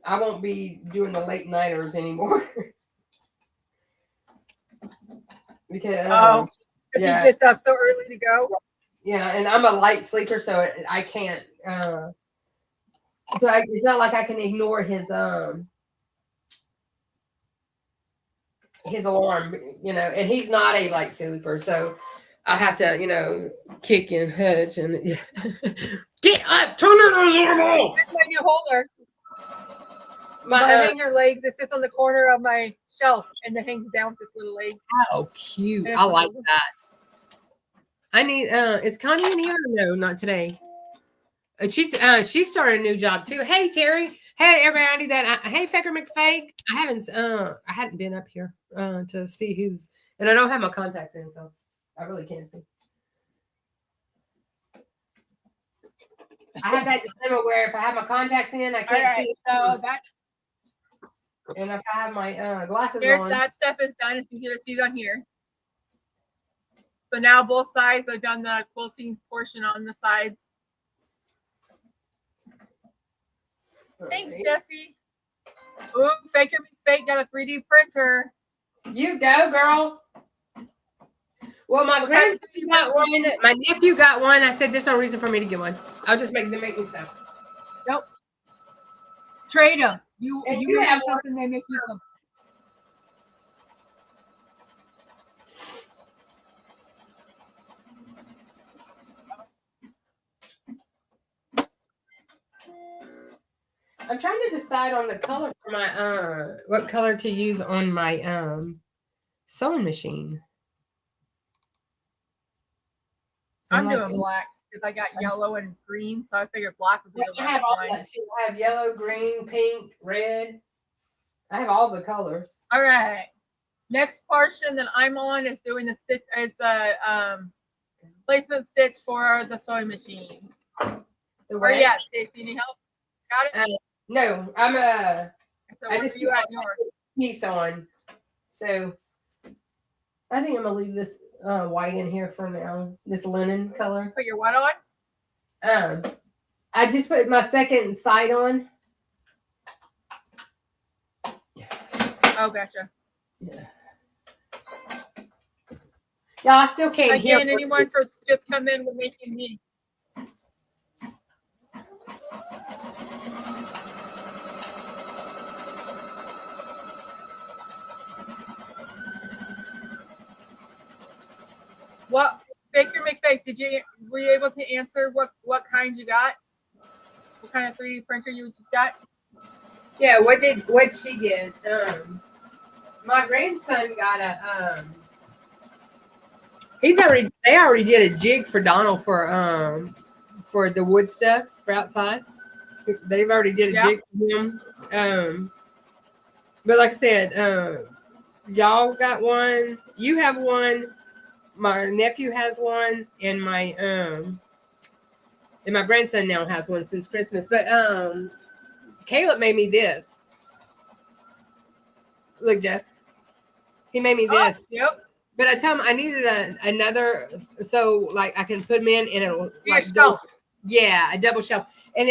I won't be doing the late nighters anymore. Because yeah, he gets up so early to go. Yeah, and I'm a light sleeper, so I can't. So it's not like I can ignore his alarm, you know. And he's not a light sleeper, so I have to, you know, kick and hutch and get up, turn that alarm off. That's my new holder. My hanger legs. It sits on the corner of my shelf and then hangs down with this little leg. Oh, cute! I like that. I need. Is Connie in here? No, not today. She started a new job too. Hey Terry. Hey everybody. Hey Faker McFake. I hadn't been up here to see who's, and I don't have my contacts in, so I really can't see. I have that dilemma where if I have my contacts in, I can't see. So that. And if I have my glasses on. That stuff is done. It's easier to see on here. So now both sides. I've done the quilting portion on the sides. Thanks, Jesse. Ooh, Faker McFake got a 3D printer. You go, girl. Well, my grandson got one. My nephew got one. I said, there's no reason for me to get one. I'll just make them make me some. Nope. Trade them. You you have something, they make you some. I'm trying to decide on the color for my what color to use on my sewing machine. I'm doing black because I got yellow and green, so I figured black would be the I have all that too. I have yellow, green, pink, red. I have all the colors. All right. Next portion that I'm on is doing the stitch is the placement stitch for the sewing machine. Where you at, Stacy? Any help? Got it? No, So I just you at yours piece on. So I think I'm gonna leave this white in here for now. This linen color. Just put your what on? I just put my second side on. Oh, gotcha. Yeah. Y'all, I still can't hear. Again, anyone for just come in with making me. What, Baker McFake, were you able to answer what kind you got? What kind of 3D printer you got? Yeah, what she get? My grandson got a they already did a jig for Donald for the wood stuff for outside. They've already did a jig for him. But like I said, y'all got one, you have one, my nephew has one, and my grandson now has one since Christmas. But Caleb made me this. Look, Jeff. He made me this. Yep. But I tell him I needed another, so like I can put them in and it'll like shelf. Yeah, a double shelf. And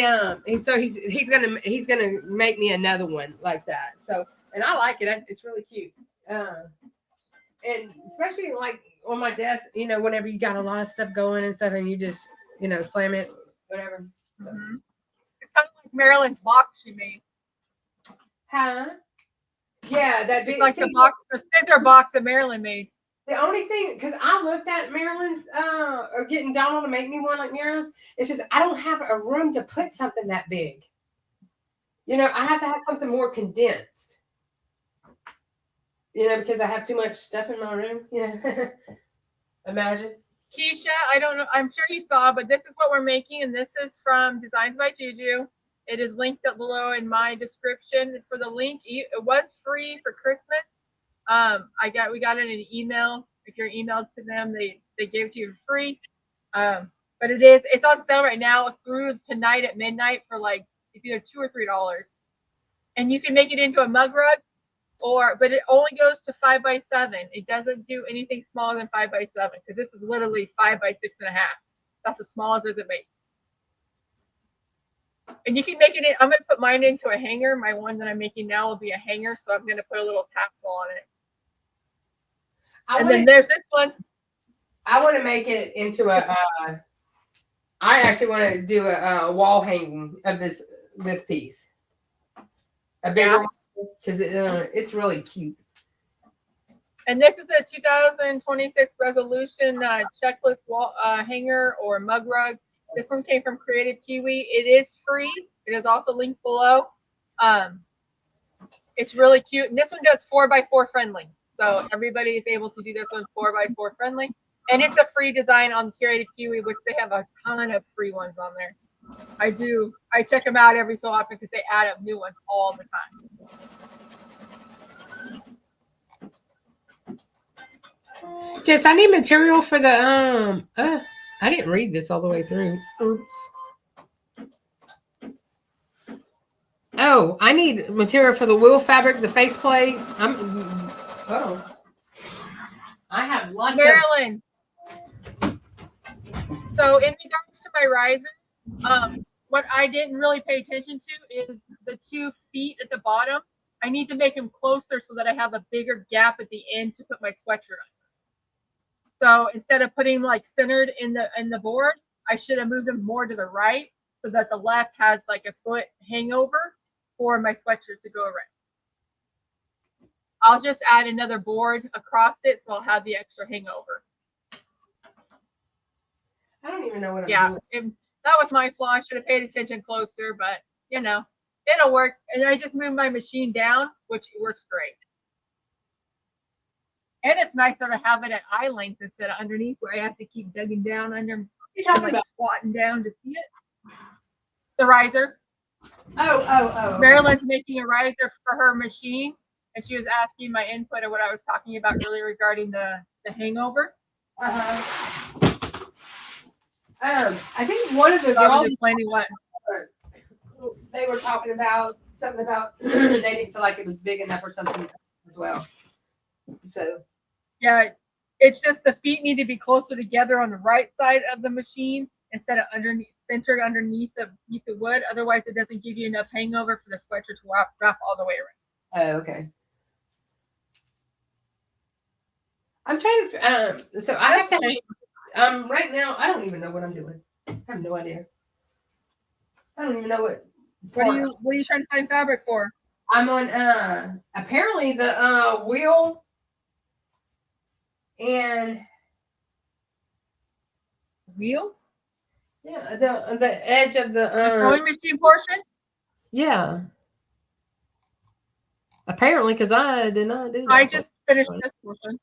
so he's gonna make me another one like that. So, and I like it. It's really cute. And especially like on my desk, whenever you got a lot of stuff going and stuff, and you just slam it, whatever. So. Mm-hmm. It's kind of like Marilyn's box she made. Huh? Yeah, that big. It's like the scissor box that Marilyn made. The only thing, because I looked at Marilyn's, or getting Donald to make me one like Marilyn's, it's just I don't have a room to put something that big. I have to have something more condensed. Because I have too much stuff in my room. Imagine. Keisha, I don't know. I'm sure you saw, but this is what we're making, and this is from Designs by Juju. It is linked up below in my description. For the link, it was free for Christmas. We got it in an email. If you're emailed to them, they gave it to you for free. But it's on sale right now through tonight at midnight for it's either $2 or $3. And you can make it into a mug rug, but it only goes to 5x7. It doesn't do anything smaller than 5x7 because this is literally 5x6.5. That's as small as it makes. And you can make it in. I'm going to put mine into a hanger. My one that I'm making now will be a hanger, so I'm going to put a little tassel on it. Then there's this one. I want to make it into a. I actually want to do a wall hanging of this piece. A bigger one because it's really cute. And this is a 2026 resolution checklist wall hanger or mug rug. This one came from Creative KIWI. It is free. It is also linked below. It's really cute. And this one does 4x4 friendly. So everybody is able to do this one 4x4 friendly. And it's a free design on Creative KIWI, which they have a ton of free ones on there. I check them out every so often because they add up new ones all the time. Jess, I need material for the I didn't read this all the way through. Oops. Oh, I need material for the wool fabric, the faceplate. I have lots Marilyn. So in regards to my riser, what I didn't really pay attention to is the 2 feet at the bottom. I need to make them closer so that I have a bigger gap at the end to put my sweatshirt on. So instead of putting like centered in the board, I should have moved them more to the right so that the left has like a foot hangover for my sweatshirt to go around. I'll just add another board across it so I'll have the extra hangover. I don't even know what I'm doing. That was my flaw. I should have paid attention closer, but you know, it'll work. And I just moved my machine down, which works great. And it's nicer to have it at eye length instead of underneath where I have to keep digging down under and like squatting down to see it. The riser. Oh. Marilyn's making a riser for her machine, and she was asking my input of what I was talking about earlier regarding the hangover. I think one of the girls explaining what they were talking about, something about they didn't feel like it was big enough or something as well. So yeah, it's just the feet need to be closer together on the right side of the machine instead of centered underneath the wood. Otherwise, it doesn't give you enough hangover for the sweatshirt to wrap all the way around. Oh, okay. I'm trying to. So I have to. Right now, I don't even know what I'm doing. I have no idea. I don't even know what. What are you trying to find fabric for? I'm on apparently the wheel and wheel. Yeah, the edge of the sewing machine portion. Yeah. Apparently, because I did not do that. I just finished this portion.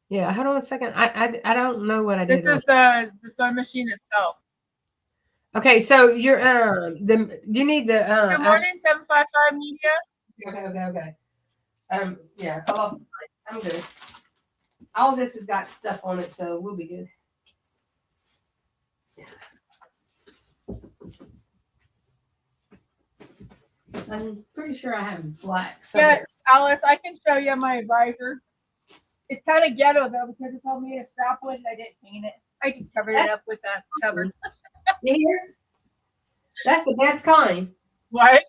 Yeah, hold on a second. I don't know what I did. This is the sewing machine itself. Okay, so you're you need the Good morning, 755 media. Okay. Yeah, I'm good. All of this has got stuff on it, so we'll be good. I'm pretty sure I have black. Yes, Alice, I can show you my visor. It's kind of ghetto though because it's all made of scrap wood and I didn't paint it. I just covered it up with that cover. You hear? That's the best kind. What?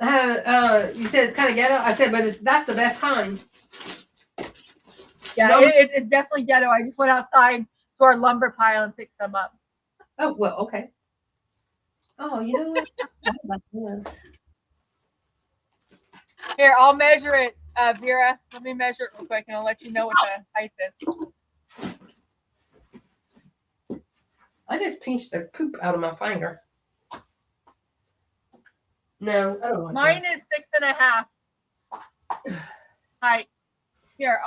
You said it's kind of ghetto. I said, but that's the best kind. Yeah, it's definitely ghetto. I just went outside to our lumber pile and picked some up. Oh well, okay. Oh, you know what? Here, I'll measure it, Vera. Let me measure it real quick, and I'll let you know what the height is. I just pinched the poop out of my finger. No, I don't like Mine is 6.5 height. Here,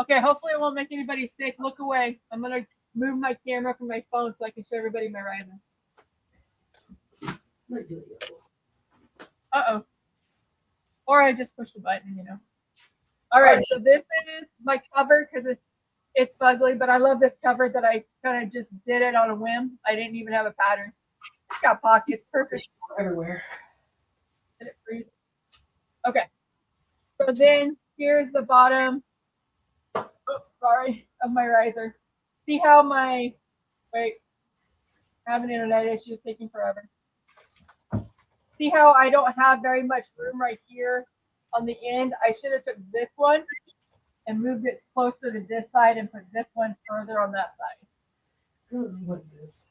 okay, hopefully it won't make anybody sick. Look away. I'm going to move my camera from my phone so I can show everybody my riser. Uh-oh. Or I just push the button, you know. All right, so this is my cover because it's fugly, but I love this cover that I kind of just did it on a whim. I didn't even have a pattern. It's got pockets, perfect. Everywhere. Did it freeze? Okay. So then here's the bottom. Oh, sorry, of my riser. See how I have an internet issue, it's taking forever. See how I don't have very much room right here on the end? I should have took this one and moved it closer to this side and put this one further on that side. What is this?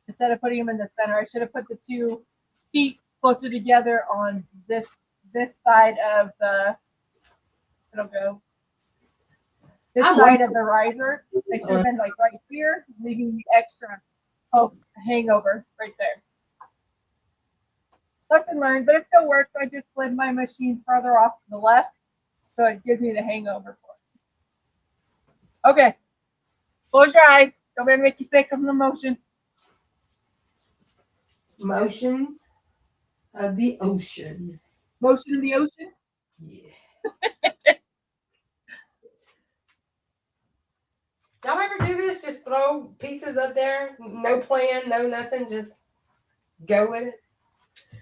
Instead of putting them in the center, I should have put the two feet closer together on this side of the. It'll go. This side of the riser. They should have been like right here, leaving the extra hangover right there. Lesson learned, but it still works. I just slid my machine further off to the left, so it gives me the hangover for it. Okay. Close your eyes. Don't let me make you sick of the motion. Motion of the ocean. Motion of the ocean? Yeah. Y'all ever do this? Just throw pieces up there? No plan, no nothing, just go with it?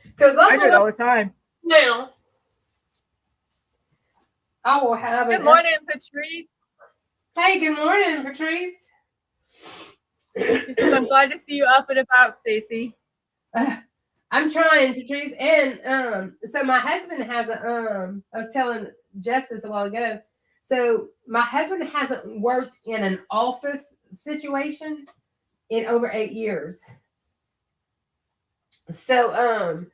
Because I do it all the time. Now, I will have it. Good morning, Patrice. Hey, good morning, Patrice. I'm glad to see you up and about, Stacy. I'm trying, Patrice, and so my husband has a I was telling Jess this a while ago. So my husband hasn't worked in an office situation in over 8 years. So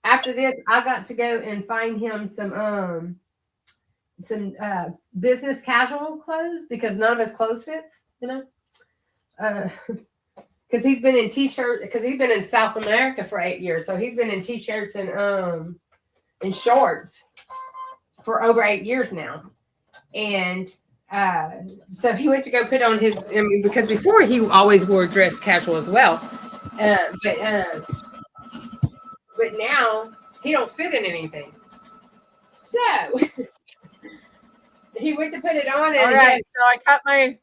after this, I got to go and find him some business casual clothes because none of his clothes fits, because he's been in t-shirt because he's been in South America for 8 years, so he's been in t-shirts and shorts for over 8 years now, and so he went to go put on his. I mean, because before he always wore dress casual as well, but now he don't fit in anything. So he went to put it on, and all right. So I cut my.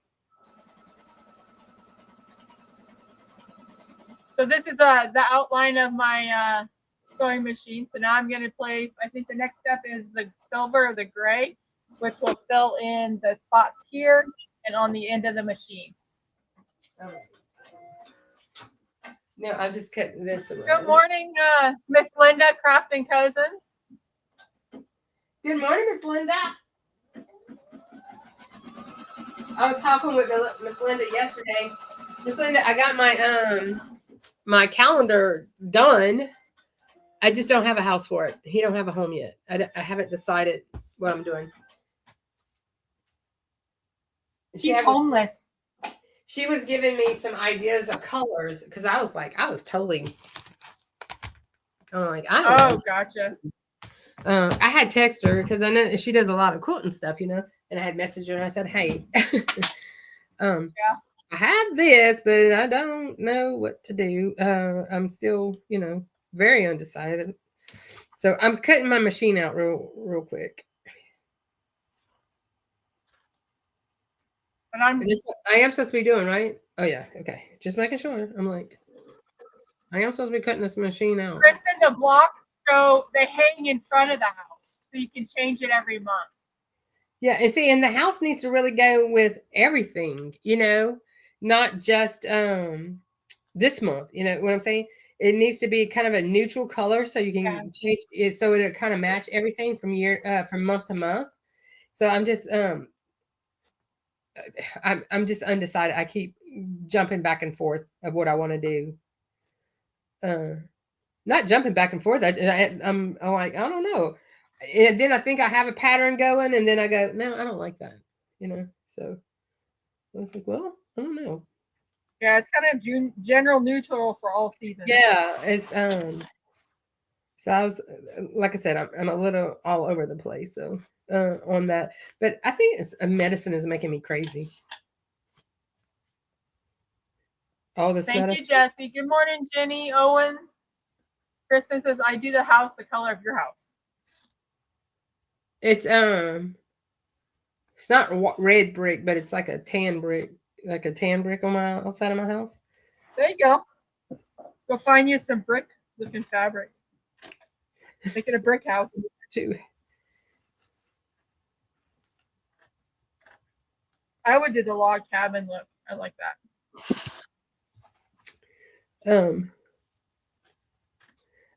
So this is the outline of my sewing machine. So now I'm going to place. I think the next step is the silver or the gray, which will fill in the spots here and on the end of the machine. No, I'll just cut this around. Good morning, Miss Linda, Craft and Cousins. Good morning, Miss Linda. I was talking with Miss Linda yesterday. Miss Linda, I got my calendar done. I just don't have a house for it. He don't have a home yet. I haven't decided what I'm doing. She's homeless. She was giving me some ideas of colors because I was like, I don't know. Gotcha. I had texted her because I know she does a lot of quilting stuff, and I had messaged her and I said, hey, yeah. I have this, but I don't know what to do. I'm still, very undecided. So I'm cutting my machine out real quick. But I am supposed to be doing, right? Oh yeah, okay. Just making sure. I'm like, I am supposed to be cutting this machine out. Kristen, the blocks they hang in front of the house, so you can change it every month. Yeah, and see, and the house needs to really go with everything, not just this month. You know what I'm saying? It needs to be kind of a neutral color so you can change it so it'll kind of match everything from month to month. So I'm just I'm just undecided. I keep jumping back and forth of what I want to do. Not jumping back and forth. I'm like, I don't know. And then I think I have a pattern going, and then I go, no, I don't like that. So I was like, well, I don't know. Yeah, it's kind of general neutral for all seasons. Yeah, it's So I was, like I said, I'm a little all over the place. So on that, but I think medicine is making me crazy. All this Thank medicine. you, Jesse. Good morning, Jenny Owens. Kristen says, I do the house the color of your house. It's not red brick, but it's like a tan brick, on my outside of my house. There you go. Go find you some brick looking fabric. Make it a brick house. Too. I would do the log cabin look. I like that.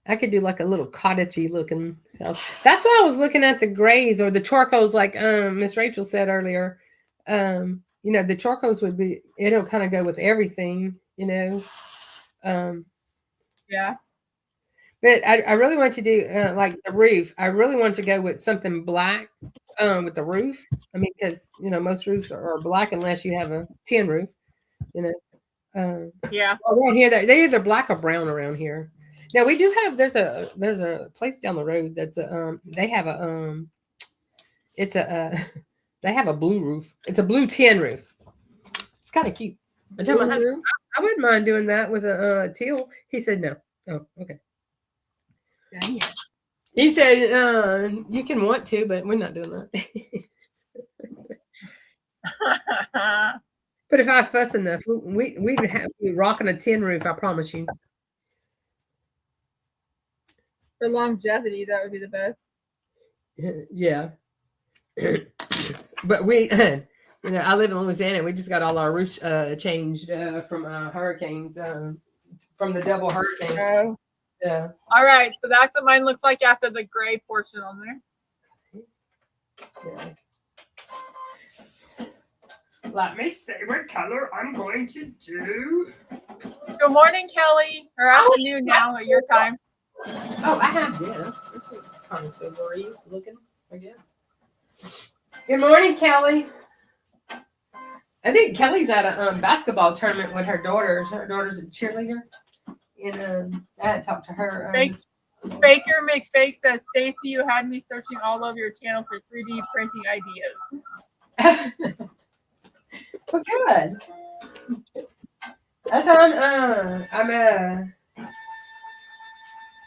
I could do like a little cottagey looking house. That's why I was looking at the grays or the charcoals, like Miss Rachel said earlier. The charcoals it'll kind of go with everything, Yeah. But I really want to do like the roof. I really want to go with something black with the roof. I mean, because most roofs are black unless you have a tin roof. Yeah. Around here, they're either black or brown around here. Now we do have there's a place down the road that's they have a they have a blue roof. It's a blue tin roof. It's kind of cute. I told my husband I wouldn't mind doing that with a teal. He said no. Oh, okay. Dang it. He said you can want to, but we're not doing that. But if I fuss enough, we'd be rocking a tin roof. I promise you. For longevity, that would be the best. Yeah. But we, I live in Louisiana. We just got all our roofs changed from hurricanes, from the double hurricane. Oh. Yeah. All right. So that's what mine looks like after the gray portion on there. Yeah. Let me see what color I'm going to do. Good morning, Kelly. Or afternoon now at your time. Oh, I have this. This is kind of silvery looking, I guess. Good morning, Kelly. I think Kelly's at a basketball tournament with her daughters. Her daughter's a cheerleader. And I had to talk to her. Baker McFake says, Stacy, you had me searching all over your channel for 3D printing ideas. Well, good. That's what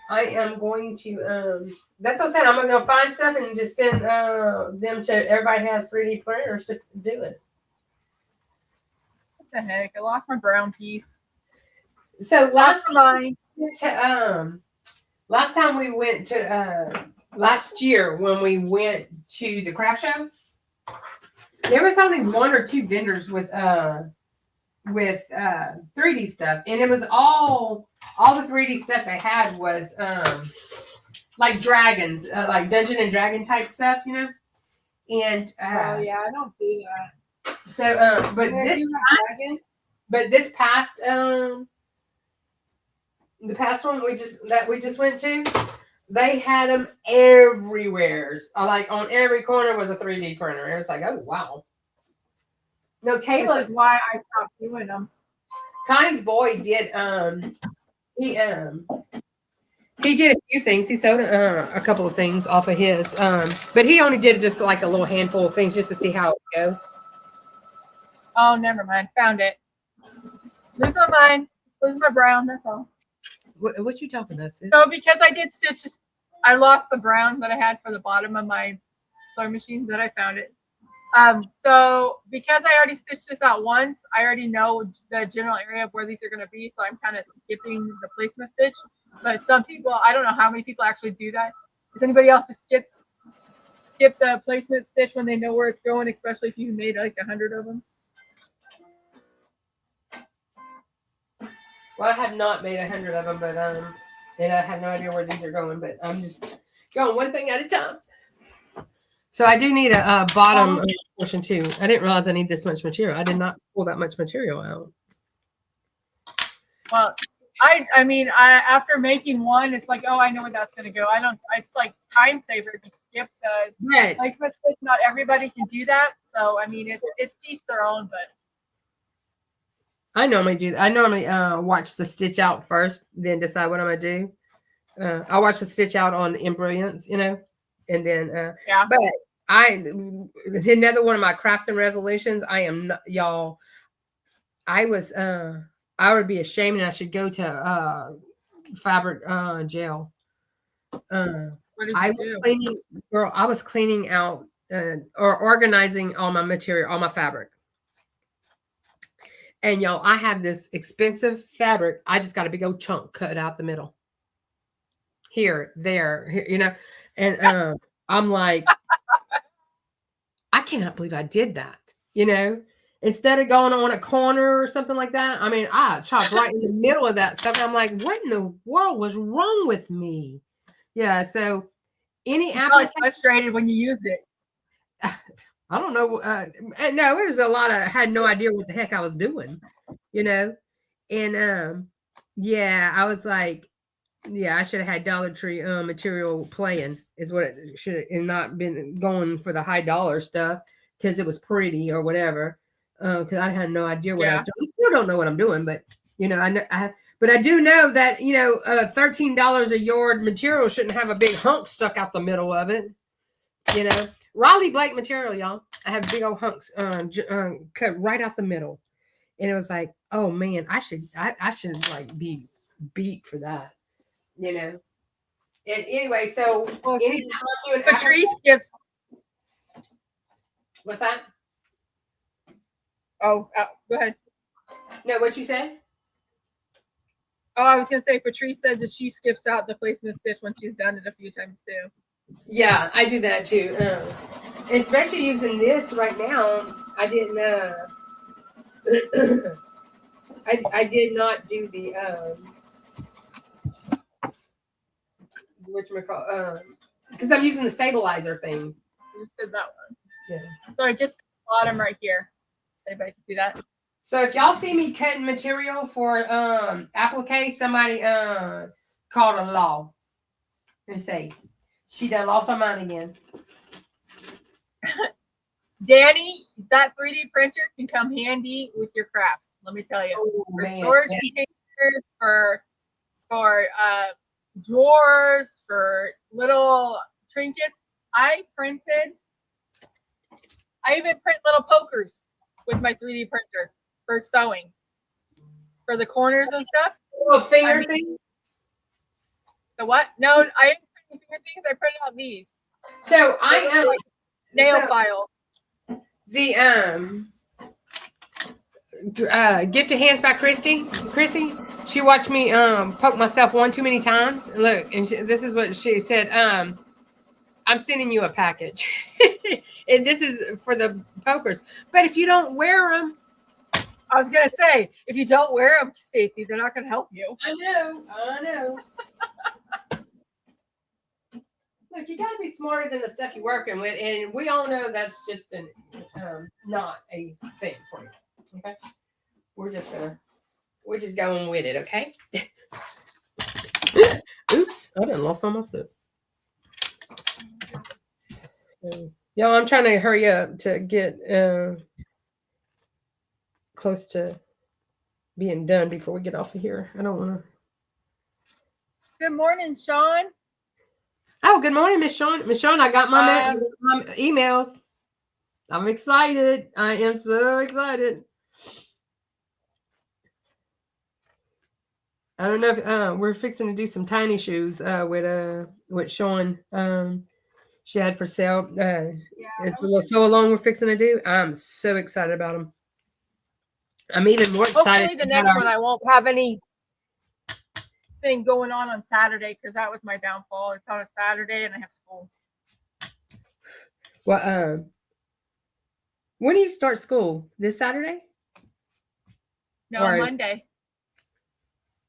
I am going to that's what I said. I'm gonna go find stuff and just send them to everybody has 3D printers to do it. What the heck? I lost my brown piece. So last time we went to last year when we went to the craft show, there was only one or two vendors with 3D stuff, and it was all the 3D stuff they had was like dragons, like Dungeon and Dragon type stuff, you know. And oh yeah, I don't do that. So, but this past the past one we just went to, they had them everywhere. Like on every corner was a 3D printer. It was like, oh wow. No, Caleb. This is why I stopped doing them. Connie's boy did. He did a few things. He sold a couple of things off of his. But he only did just like a little handful of things just to see how it would go. Oh, never mind. Found it. Lose my mind. Lose my brown. That's all. What you talking about, sis? So because I did stitches, I lost the brown that I had for the bottom of my sewing machine. That I found it. So because I already stitched this out once, I already know the general area of where these are going to be. So I'm kind of skipping the placement stitch. But some people, I don't know how many people actually do that. Does anybody else just skip the placement stitch when they know where it's going, especially if you made like 100 of them? Well, I have not made 100 of them, but and I have no idea where these are going. But I'm just going one thing at a time. So I do need a bottom portion too. I didn't realize I need this much material. I did not pull that much material out. Well, I mean, after making one, it's like, oh, I know where that's going to go. It's like time saver to skip the placement stitch. Not everybody can do that. So, I mean, it's each their own, but. I normally do. I normally watch the stitch out first, then decide what I'm going to do. I watch the stitch out on Embrilliance, you know, and then, yeah. But another one of my crafting resolutions, I am not, y'all, I would be ashamed and I should go to fabric jail. What did you do? I was cleaning out or organizing all my material, all my fabric. And y'all, I have this expensive fabric. I just got a big old chunk cut out the middle. Here, you know, and I'm like, I cannot believe I did that, you know. Instead of going on a corner or something like that, I mean, I chopped right in the middle of that stuff. And I'm like, what in the world was wrong with me? Yeah, so any application frustrated when you use it. I don't know. No, it was a lot of, I had no idea what the heck I was doing, you know? And yeah, I was like, yeah, I should have had Dollar Tree material playing is what it should have, and not been going for the high dollar stuff because it was pretty or whatever. Because I had no idea what I was doing. I still don't know what I'm doing, but you know, but I do know that, you know, $13 a yard material shouldn't have a big hunk stuck out the middle of it, you know. Raleigh Blake material, y'all. I have big old hunks cut right out the middle, and it was like, oh man, I should like be beat for that, you know. And anyway, so anytime you Patrice skips. What's that? Oh, go ahead. No, what you said? Oh, I was gonna say Patrice said that she skips out the placement stitch when she's done it a few times too. Yeah, I do that too. Especially using this right now. I didn't. I did not do the whatchamacallit, because I'm using the stabilizer thing. You just did that one. Yeah. Sorry, just bottom right here. Anybody can see that? So if y'all see me cutting material for applique, somebody called a law and say she done lost her mind again. Danny, that 3D printer can come handy with your crafts. Let me tell you, for storage containers, for drawers, for little trinkets. I even print little pokers with my 3D printer for sewing, for the corners and stuff. Little finger thing. The what? No, I didn't print the finger things. I printed out these. So I nail files. The Gift of Hands by Chrissy. She watched me poke myself one too many times. Look, and this is what she said. I'm sending you a package, and this is for the pokers. But if you don't wear them, I was gonna say, if you don't wear them, Stacy, they're not gonna help you. I know. Look, you got to be smarter than the stuff you're working with, and we all know that's just not a thing for you. Okay, we're just going with it. Okay. Oops, I done lost all my stuff. Y'all, I'm trying to hurry up to get close to being done before we get off of here. I don't want to. Good morning, Sean. Oh, good morning, Miss Sean. Miss Sean, I got my emails. I'm excited. I am so excited. I don't know if we're fixing to do some tiny shoes with Sean. She had for sale. It's a little sew along we're fixing to do. I'm so excited about them. I'm even more excited. Hopefully the next one I won't have any thing going on Saturday, because that was my downfall. It's on a Saturday and I have school. Well, when do you start school? This Saturday? No, Monday.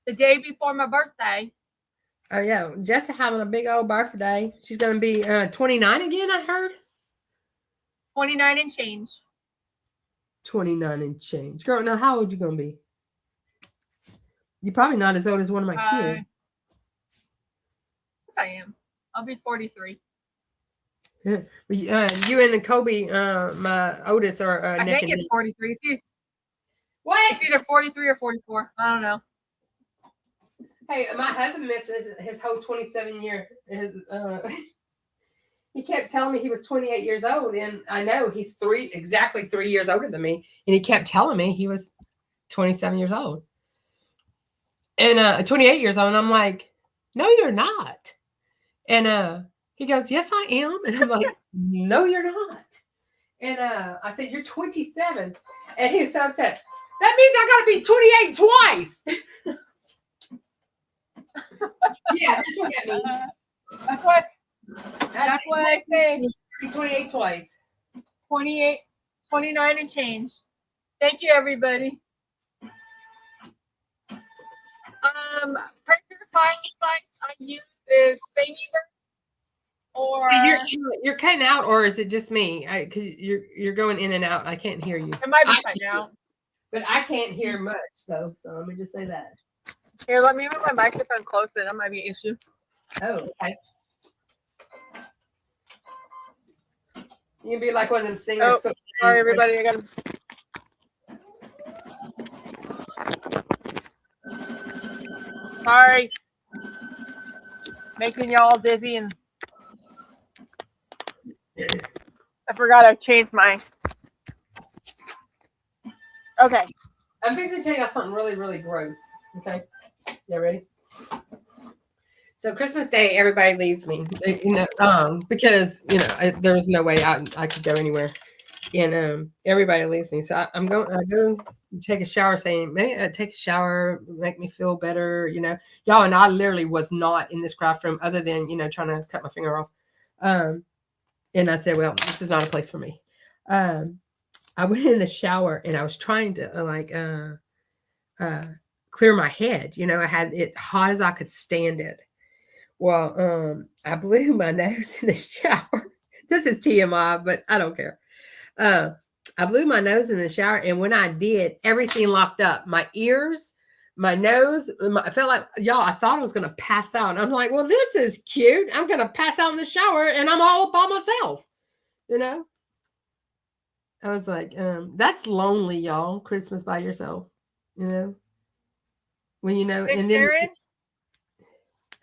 The day before my birthday. Oh yeah, Jessica having a big old birthday. She's gonna be 29 again, I heard. 29 and change. 29 and change. Girl, now how old you gonna be? You're probably not as old as one of my kids. Yes, I am. I'll be 43. Yeah. You and Kobe, my oldest, are I think it's 43. What? It's either 43 or 44. I don't know. Hey, my husband missed his whole 27 year. He kept telling me he was 28 years old, and I know he's exactly 3 years older than me, and he kept telling me he was 27 years old. And 28 years old, and I'm like, no, you're not. And he goes, yes, I am. And I'm like, no, you're not. And I said, you're 27. And he was so upset. That means I got to be 28 twice. Yeah, that's what that means. That's what I say. 28 twice. 28, 29 and change. Thank you, everybody. Printer file sites I use is Thingiverse, or you're cutting out, or is it just me? Because you're going in and out. I can't hear you. It might be cutting out, but I can't hear much though. So let me just say that. Here, let me move my microphone closer. That might be an issue. Oh, okay. You can be like one of them singers. Oh, sorry, everybody. I got to. Sorry. Making y'all dizzy, and I forgot I changed my. Okay. I'm fixing to tell you something really, really gross. Okay. You ready? So Christmas Day, everybody leaves me, because there's no way I could go anywhere, and everybody leaves me. So I go take a shower, saying, "Maybe take a shower, make me feel better," y'all. And I literally was not in this craft room, other than trying to cut my finger off. And I said, "Well, this is not a place for me." I went in the shower and I was trying to clear my head. I had it hot as I could stand it. Well, I blew my nose in the shower. This is TMI, but I don't care. I blew my nose in the shower, and when I did, everything locked up. My ears, my nose. I felt like, y'all, I thought I was going to pass out. And I'm like, well, this is cute. I'm going to pass out in the shower, and I'm all by myself, you know? I was like, that's lonely, y'all. Christmas by yourself, you know? When you know, Miss and then... Sharon,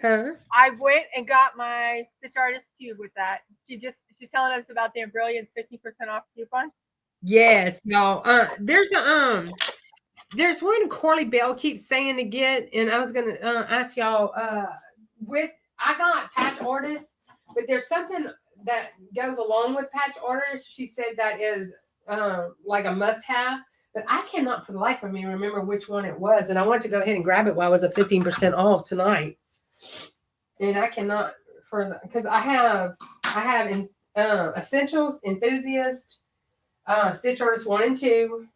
Huh? I went and got my Stitch Artist tube with that. She's telling us about the Brilliant 50% off coupon. Yes, y'all. There's one Corley Bell keeps saying to get, and I was gonna ask y'all. I got patch artists, but there's something that goes along with patch orders. She said that is like a must-have, but I cannot for the life of me remember which one it was, and I want to go ahead and grab it while it was at 15% off tonight. And I cannot because I have in Essentials, Enthusiast, Stitch Artist 1 and 2,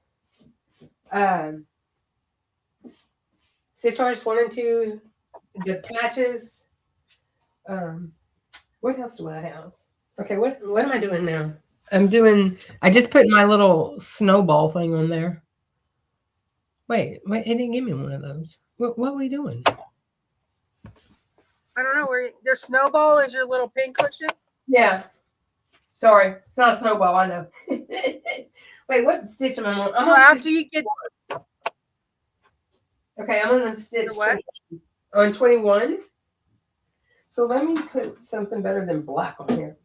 Stitch Artist 1 and 2, the patches. What else do I have? Okay, what am I doing now? I just put my little snowball thing on there. Wait, it didn't give me one of those. What are we doing? I don't know where your snowball is. Your little pin cushion. Yeah. Sorry, it's not a snowball. I know. Wait, what stitch am I on? I'm on after you get. Okay, I'm on stitch on 21. So let me put something better than black on here.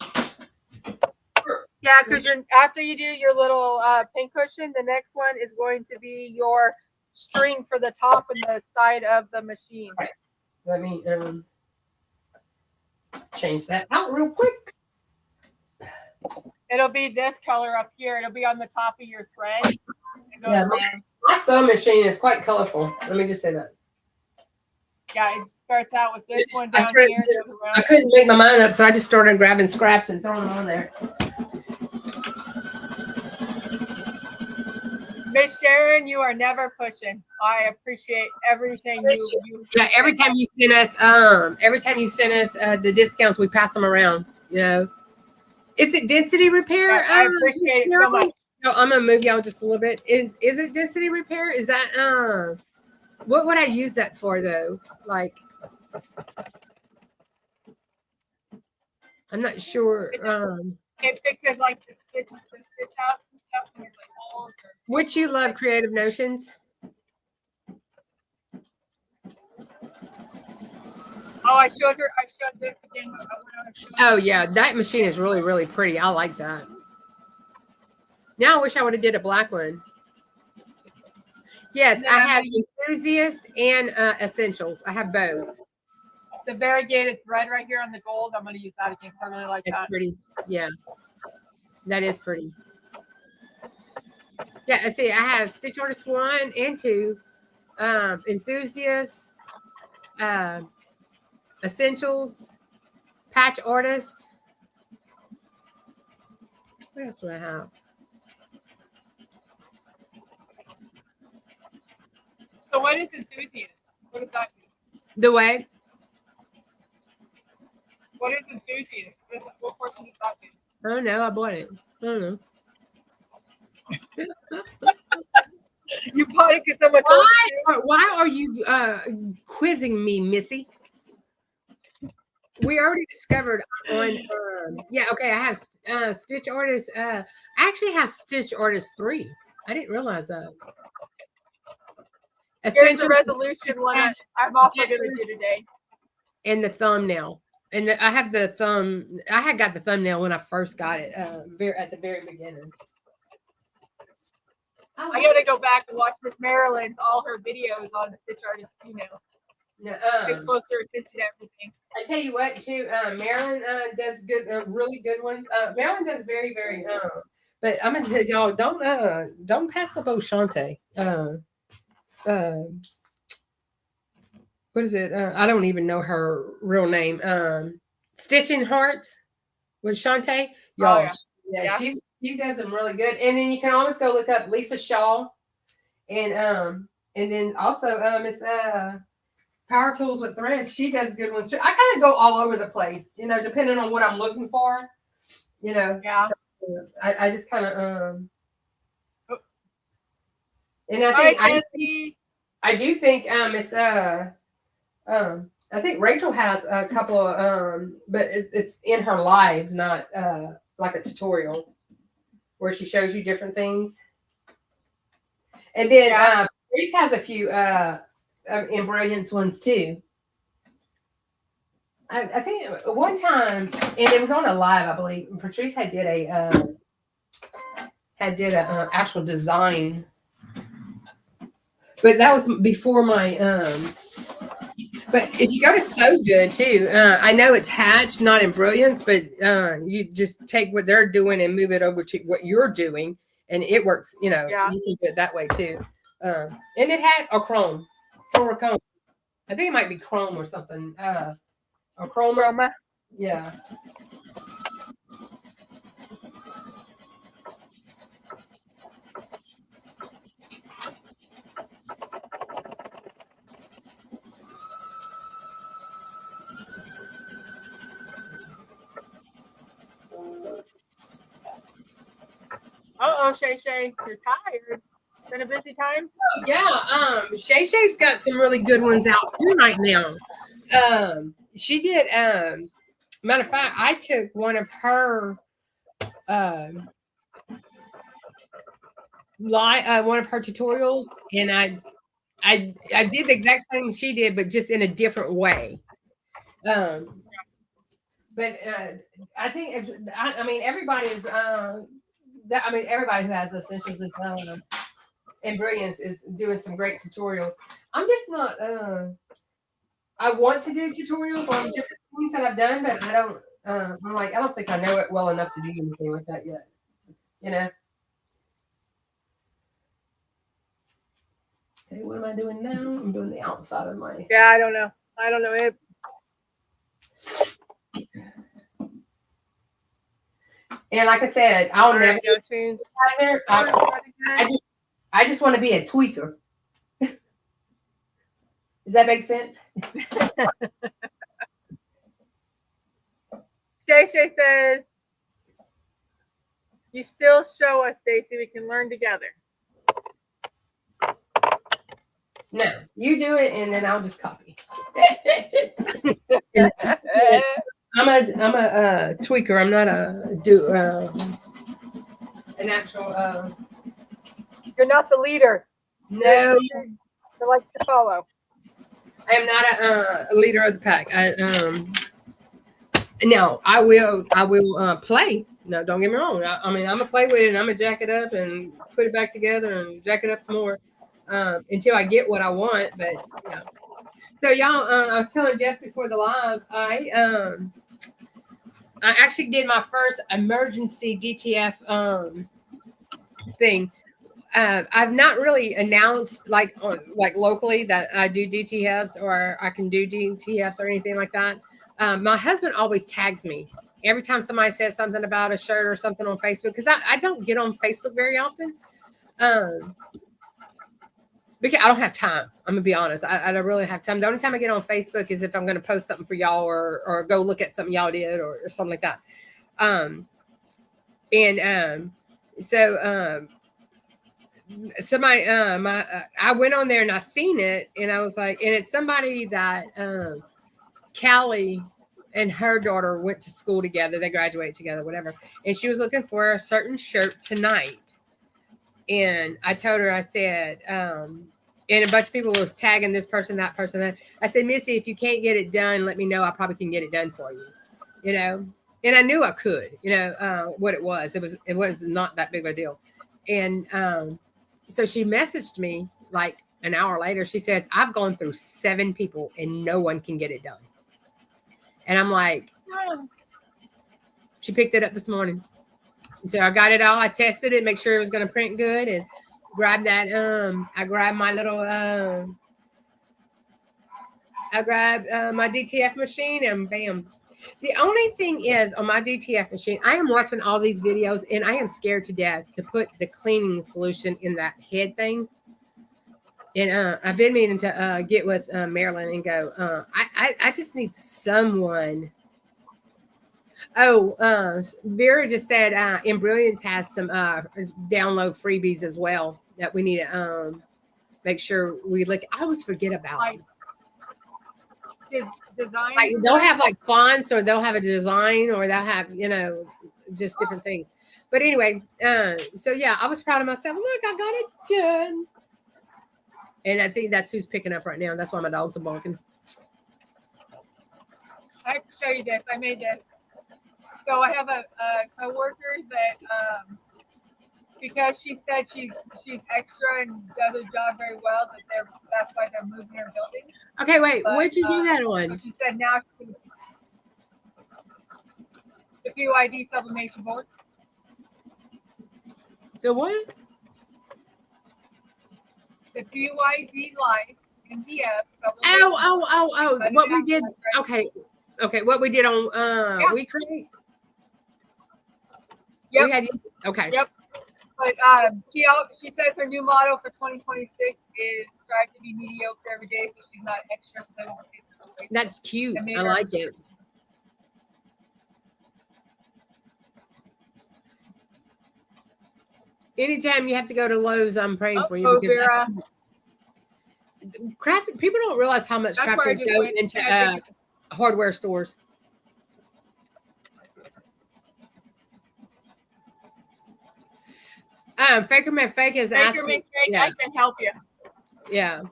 Yeah, because after you do your little pin cushion, the next one is going to be your string for the top and the side of the machine. Right. Let me change that out real quick. It'll be this color up here. It'll be on the top of your thread. Yeah, my sewing machine is quite colorful. Let me just say that. Yeah, it starts out with this one down here. I couldn't make my mind up, so I just started grabbing scraps and throwing them on there. Miss Sharon, you are never pushing. I appreciate everything you. Yeah, every time you send us the discounts, we pass them around. You know, is it density repair? Yeah, I appreciate it so much. No, I'm gonna move y'all just a little bit. Is it density repair? Is that what would I use that for though? Like, I'm not sure. It fixes like the stitch outs and stuff. And like holes or... Would you love Creative Notions? Oh, I showed this again. Oh yeah, that machine is really, really pretty. I like that. Now I wish I would have did a black one. Yes, I have Enthusiast and Essentials. I have both. The variegated thread right here on the gold. I'm going to use that again. I really like that. That's pretty. Yeah, that is pretty. Yeah, I see. I have Stitch Artist 1 and 2, Enthusiast, Essentials, Patch Artist. What else do I have? So what is Enthusiast? What does that mean? The way? What is Enthusiast? What portion does that mean? Oh no, I bought it. I don't know. You bought it because someone told you. Why are you quizzing me, Missy? We already discovered on yeah, okay, I have Stitch Artist. I actually have Stitch Artist 3. I didn't realize that. Here's the resolution one I'm also going to do today. And the thumbnail. And I have the thumb. I had got the thumbnail when I first got it at the very beginning. I got to go back and watch Miss Marilyn's all her videos on the Stitch Artist email. Get closer attention to everything. I tell you what, too, Marilyn does good, really good ones. Marilyn does very, very. But I'm gonna tell y'all, don't pass up Oshante. What is it? I don't even know her real name. Stitching Hearts with Shantae. Y'all, yeah, she does them really good. And then you can always go look up Lisa Shaw, and then also Miss Power Tools with Threads. She does good ones too. I kind of go all over the place, you know, depending on what I'm looking for. You know, yeah. So, I just kind of And I do think it's I think Rachel has a couple of but it's in her lives, not like a tutorial where she shows you different things. And then Patrice has a few in Brilliance ones too. I think one time, and it was on a live, I believe. Patrice had did a actual design, but that was before my But if you go to So Good too, I know it's Hatch, not in Brilliance, but you just take what they're doing and move it over to what you're doing, and it works. You know, you can do it that way too. And it had a Chrome for Chrome. I think it might be Chrome or something. Or Chroma. Yeah. Shay, you're tired. It's been a busy time. Yeah. Shay's got some really good ones out too right now. She did. Matter of fact, I took one of her one of her tutorials, and I did the exact same she did, but just in a different way. But I think I mean everybody's everybody who has Essentials is and Brilliance is doing some great tutorials. I'm just not. I want to do tutorials on different things that I've done, but I don't. I'm like, I don't think I know it well enough to do anything with that yet. You know. Okay, what am I doing now? I'm doing the outside of my. Yeah, I don't know it. And like I said, I'll never change. I just want to be a tweaker. Does that make sense? Shay says, "You still show us, Stacy. We can learn together." No, you do it, and then I'll just copy. I'm a tweaker. I'm not an actual. You're not the leader. No, you're like to follow. I am not a leader of the pack. No, I will play. No, don't get me wrong. I mean, I'm gonna play with it, and I'm gonna jack it up and put it back together and jack it up some more until I get what I want. But you know. So y'all, I was telling Jess before the live, I actually did my first emergency DTF thing. I've not really announced like locally that I do DTFs or I can do DTFs or anything like that. My husband always tags me every time somebody says something about a shirt or something on Facebook, because I don't get on Facebook very often. Because I don't have time. I'm gonna be honest. I don't really have time. The only time I get on Facebook is if I'm gonna post something for y'all or go look at something y'all did or something like that. Somebody I went on there and I seen it and I was like, and it's somebody that Callie and her daughter went to school together. They graduated together, whatever. And she was looking for a certain shirt tonight. And I told her, I said, and a bunch of people was tagging this person, that person, that. I said, Missy, if you can't get it done, let me know. I probably can get it done for you, you know. And I knew I could, you know, what it was. It was not that big of a deal. And so she messaged me like an hour later. She says, I've gone through 7 people and no one can get it done. And I'm like, oh. She picked it up this morning. So I got it all. I tested it, make sure it was going to print good, and grabbed that. I grabbed my little. I grabbed my DTF machine, and bam. The only thing is on my DTF machine, I am watching all these videos, and I am scared to death to put the cleaning solution in that head thing. And I've been meaning to get with Marilyn and go. I just need someone. Oh, Vera just said In Brilliance has some download freebies as well that we need to make sure we look. I always forget about like design. like they'll have like fonts, or they'll have a design, or they'll have just different things. But anyway, so yeah, I was proud of myself. Look, I got it done. And I think that's who's picking up right now. That's why my dogs are barking. I have to show you this. I made this. So I have a coworker that because she said she's extra and does her job very well, that's why they're moving her building. Okay, wait. But, Where'd you do that on? So she said now the KIWI sublimation board. The what? The KIWI Life MDF. Oh. What we did. Okay. What we did on We Create. Yep. We had okay. Yep. But she says her new motto for 2026 is strive to be mediocre every day, so she's not extra. So that's cute. I like it. Anytime you have to go to Lowe's, I'm praying for you because craft. People don't realize how much crafters go into hardware stores. Faker Man Fake is asking. I can help you. Yeah.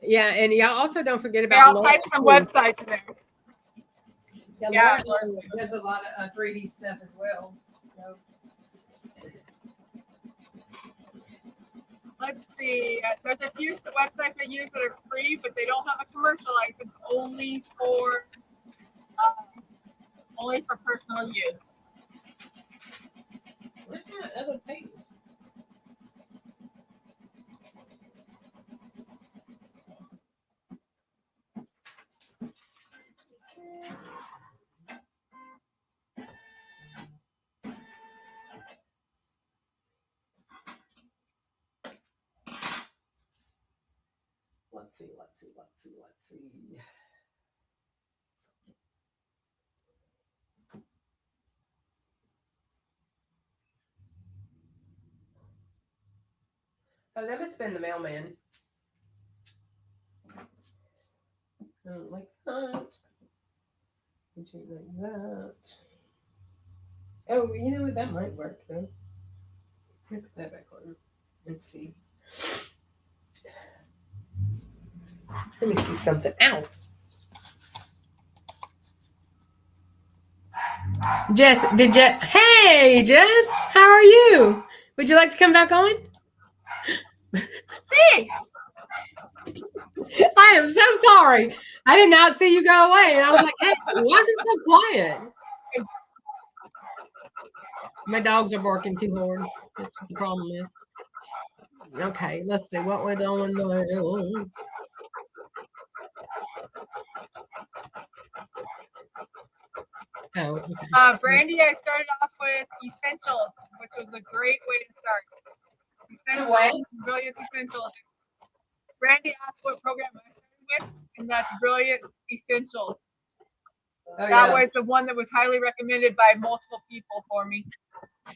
Yeah, and y'all also don't forget about. I'll type some websites in there. Yeah, there's a lot of 3D stuff as well. So. Let's see. There's a few websites I use that are free, but they don't have a commercial license. Only for personal use. Where's that other page? Let's see. Oh, that must have been the mailman. Like that. Like that. Oh, you know what? That might work though. Let me put that back on and see. Let me see something. Ow. Jess, hey, Jess, how are you? Would you like to come back on? Thanks. I am so sorry. I did not see you go away. And I was like, hey, why is it so quiet? My dogs are barking too hard. That's what the problem is. Okay, let's see what we're doing now. Oh, okay. Brandy, I started off with Essentials, which was a great way to start. Essentials, Brilliance Essentials. Brandy asked what program I started with, and that's Brilliance Essentials. That was the one that was highly recommended by multiple people for me.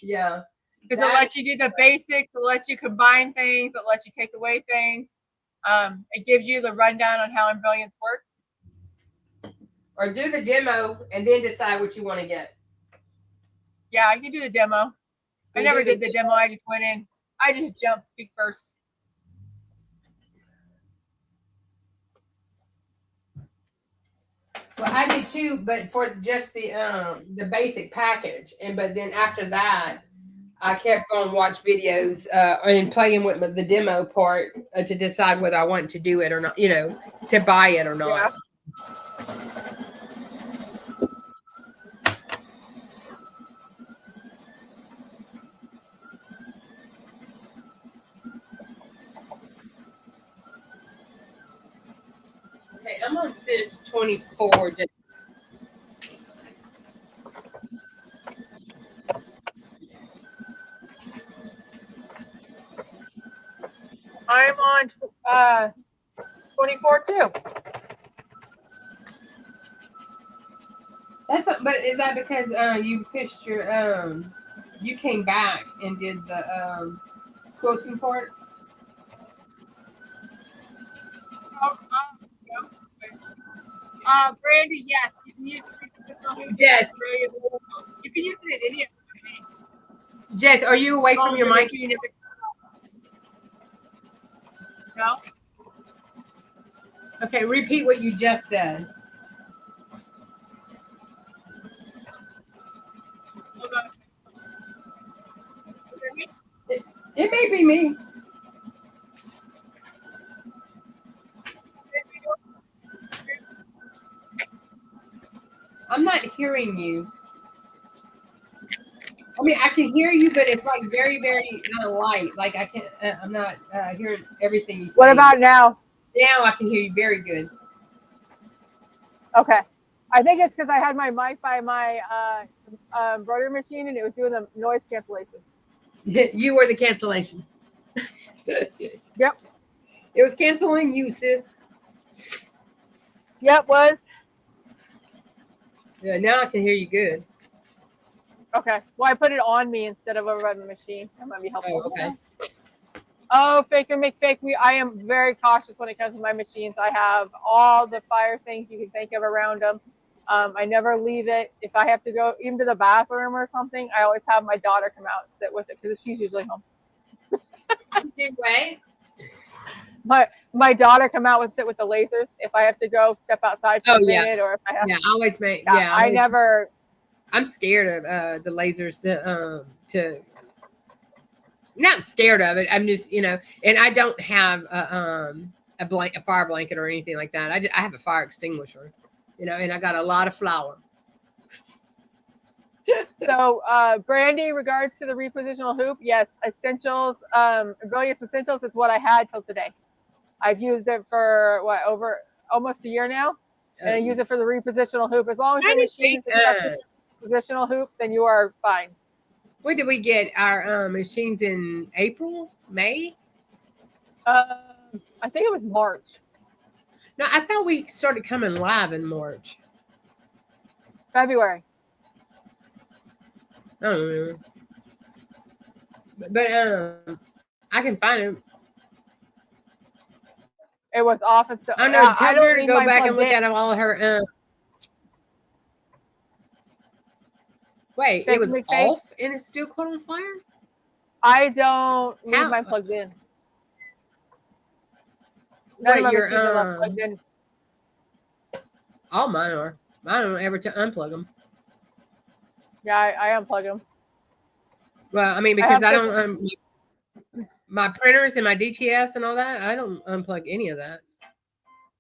Yeah. Because it lets you do the basics, it lets you combine things, it lets you take away things. It gives you the rundown on how Brilliance works. Or do the demo and then decide what you want to get. Yeah, I can do the demo. I never did the demo. I just went in. I just jumped feet first. Well, I did too, but for just the basic package, but then after that, I kept on watch videos and playing with the demo part to decide whether I want to do it or not. To buy it or not. Yeah. Okay, I'm on stitch 24. I'm on 24 too. But is that because you pushed your you came back and did the quilting part. Brandy, yes, you can use repositional hoop. Jess. You can use it in any. Jess, are you away from your mic? No. Okay, repeat what you just said. It may be me. I'm not hearing you. I mean, I can hear you, but it's like very, very light. Like I can't. I'm not hearing everything you say. What about now? Now I can hear you very good. Okay. I think it's because I had my mic by my embroidery machine and it was doing the noise cancellation. You were the cancellation. Yep. It was canceling you, sis. Yep, was. Yeah, now I can hear you good. Okay. Well, I put it on me instead of over on the machine. That might be helpful. Oh, okay. Oh, faker make fake. I am very cautious when it comes to my machines. I have all the fire things you can think of around them. I never leave it. If I have to go even to the bathroom or something, I always have my daughter come out and sit with it because she's usually home. Way. My daughter come out and sit with the lasers. If I have to go step outside for a minute, or if I have, I always make. I never. I'm scared of the lasers to. Not scared of it. I'm just, and I don't have a fire blanket or anything like that. I have a fire extinguisher, and I got a lot of flour. So, Brandy, regards to the repositional hoop, yes, essentials, Brilliance Essentials is what I had till today. I've used it for over almost a year now, and I use it for the repositional hoop. As long as your machine is a positional hoop, then you are fine. When did we get our machines in April, May? I think it was March. No, I thought we started coming live in March. February. I don't remember. But I can find it. It was off. I know. Tell her to go back and look at all her. Wait, it was off and it's still caught on fire? I don't leave mine plugged in. None of them are plugged in. All mine are. I don't ever unplug them. Yeah, I unplug them. Well, I mean, because I don't. My printers and my DTFs and all that, I don't unplug any of that.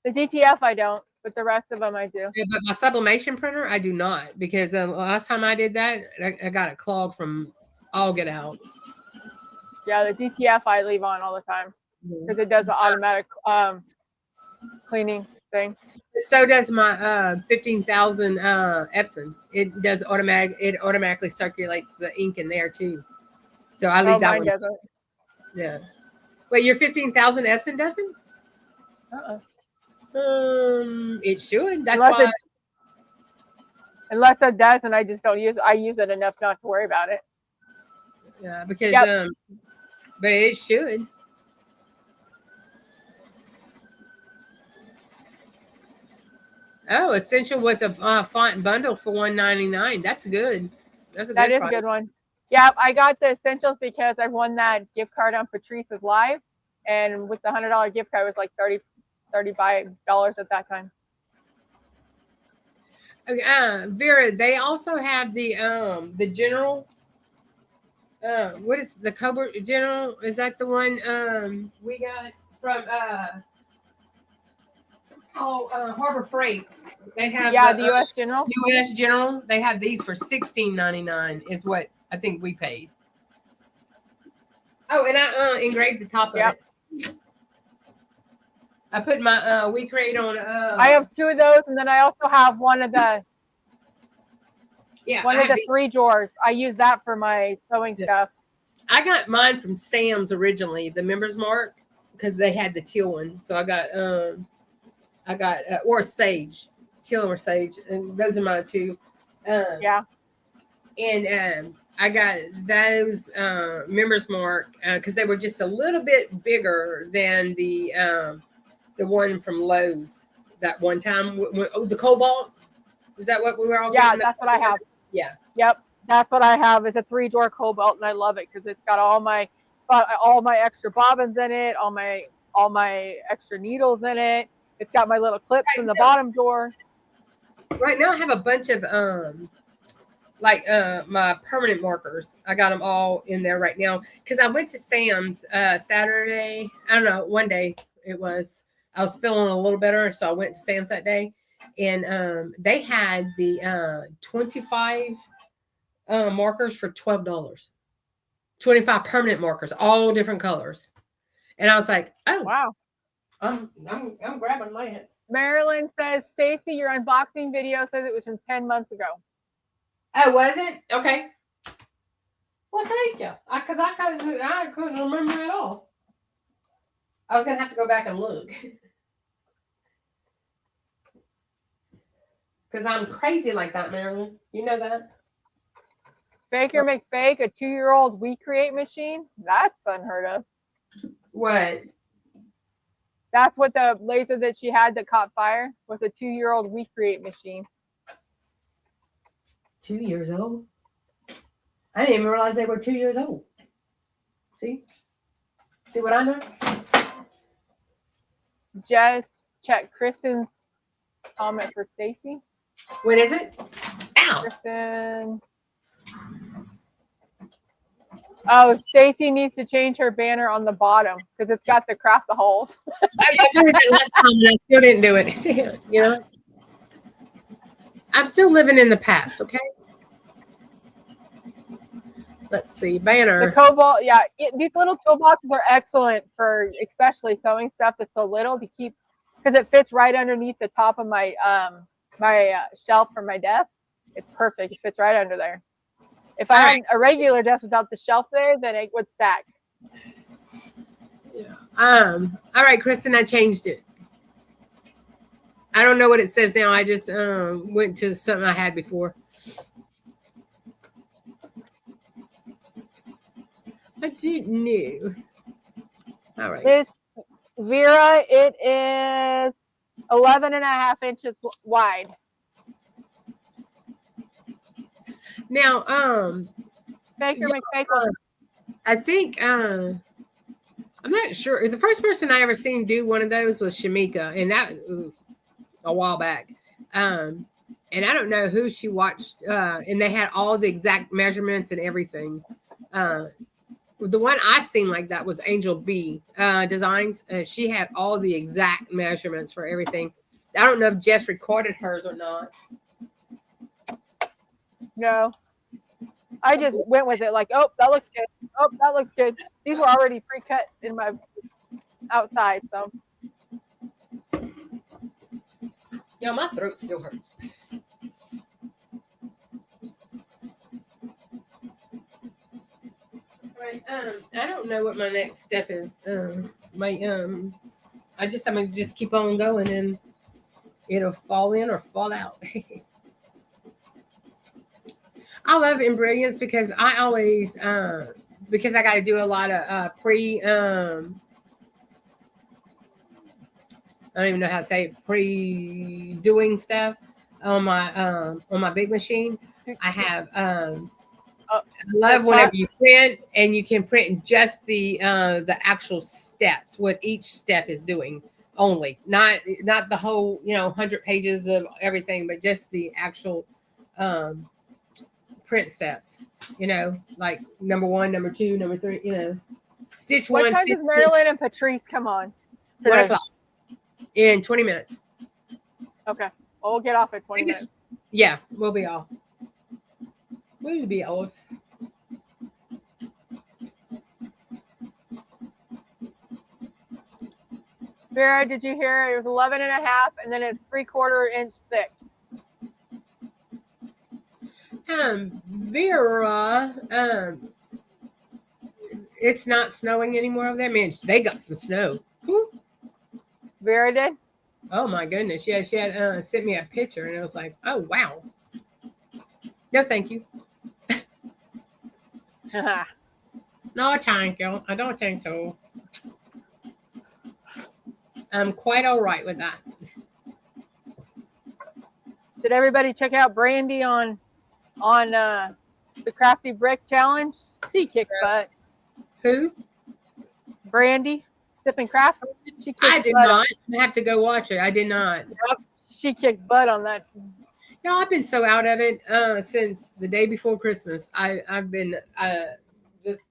The DTF I don't, but the rest of them I do. Yeah, but my sublimation printer, I do not, because the last time I did that, I got a clog from all get out. Yeah, the DTF I leave on all the time because it does the automatic cleaning thing. So does my 15,000 Epson. It does automatic. It automatically circulates the ink in there too. So I leave that one. Doesn't. Yeah. Wait, your 15,000 Epson doesn't? It should. That's why. Unless it does, and I just don't use it. I use it enough not to worry about it. Yeah, because but it should. Oh, essential with a font bundle for $1.99. That's good. That's a that is a good one. Yeah, I got the essentials because I won that gift card on Patrice's Live, and with the $100 gift card, it was like $35 at that time. Vera, they also have the general. What is the Cobra General? Is that the one we got from Harbor Freights? They have the U.S. General. U.S. General. They have these for $16.99. Is what I think we paid. Oh, and I engraved the top of it. I put my We Create on. I have 2 of those, and then I also have one of the. One of the 3 drawers. I use that for my sewing stuff. I got mine from Sam's originally, the Members Mark, because they had the teal one. So I got or sage, teal or sage, and those are mine too. And those Members Mark because they were just a little bit bigger than the one from Lowe's that one time. The Cobalt. Is that what we were all? Yeah, that's what I have. Yeah. Yep, that's what I have. It's a 3-door Cobalt, and I love it because it's got all my extra bobbins in it, all my extra needles in it. It's got my little clips in the bottom drawer. Right now, I have a bunch of my permanent markers. I got them all in there right now because I went to Sam's Saturday. I don't know, one day I was feeling a little better, so I went to Sam's that day, and they had the 25 markers for $12. 25 permanent markers, all different colors, and I was like, "Oh wow, I'm grabbing my." Marilyn says, Stacy, your unboxing video says it was from 10 months ago. Oh, was it? Okay. Well, thank you. Because I couldn't remember at all. I was gonna have to go back and look. Because I'm crazy like that, Marilyn. You know that. Baker McBake, a 2-year-old We Create machine. That's unheard of. What? That's what the laser that she had that caught fire was, a 2-year-old We Create machine. 2 years old? I didn't even realize they were 2 years old. See what I know? Just check Kristen's comment for Stacy. When is it? Ow! Kristen. Oh, Stacy needs to change her banner on the bottom because it's got the craft the holes. I told her that last time and I still didn't do it. You know? I'm still living in the past, okay? Let's see, banner. The Cobalt, yeah. These little toolboxes are excellent for especially sewing stuff that's so little to keep, because it fits right underneath the top of my shelf for my desk. It's perfect. It fits right under there. If I had a regular desk without the shelf there, then it would stack. Yeah. All right, Kristen, I changed it. I don't know what it says now. I just went to something I had before. I didn't know. All right. Miss Vera, it is 11.5 inches wide. Now, Baker McBaker. I think I'm not sure. The first person I ever seen do one of those was Shamika, and that was a while back. And I don't know who she watched. And they had all the exact measurements and everything. The one I seen like that was Angel B Designs. She had all the exact measurements for everything. I don't know if Jess recorded hers or not. No, I just went with it like, oh, that looks good. Oh, that looks good. These were already pre-cut in my outside, so. Yeah, my throat still hurts. Right. I don't know what my next step is. I'm gonna just keep on going and it'll fall in or fall out. I love Embrilliance because I always because I got to do a lot of I don't even know how to say pre-doing stuff on my big machine. I have I love whenever you print and you can print just the actual steps, what each step is doing only, not the whole 100 pages of everything, but just the actual print steps, like number 1, number 2, number 3, stitch what 1. What time does Marilyn and Patrice come on? 1 o'clock in 20 minutes. Okay. Well, we'll get off at 20 minutes. Yeah, we'll be off. We'll be off. Vera, did you hear it was 11.5 and then it's 3/4 inch thick? Vera, it's not snowing anymore over there. Man, they got some snow. Whew. Vera did? Oh my goodness. Yeah, she had sent me a picture and it was like, oh wow. No, thank you. No, thank you. I don't think so. I'm quite all right with that. Did everybody check out Brandy on the Crafty Brick Challenge? She kicked butt. Who? Brandy, Sipping Crafts. She kicked I did butt not. I have to go watch it. I did not. Yep. She kicked butt on that. No, I've been so out of it since the day before Christmas. I've been just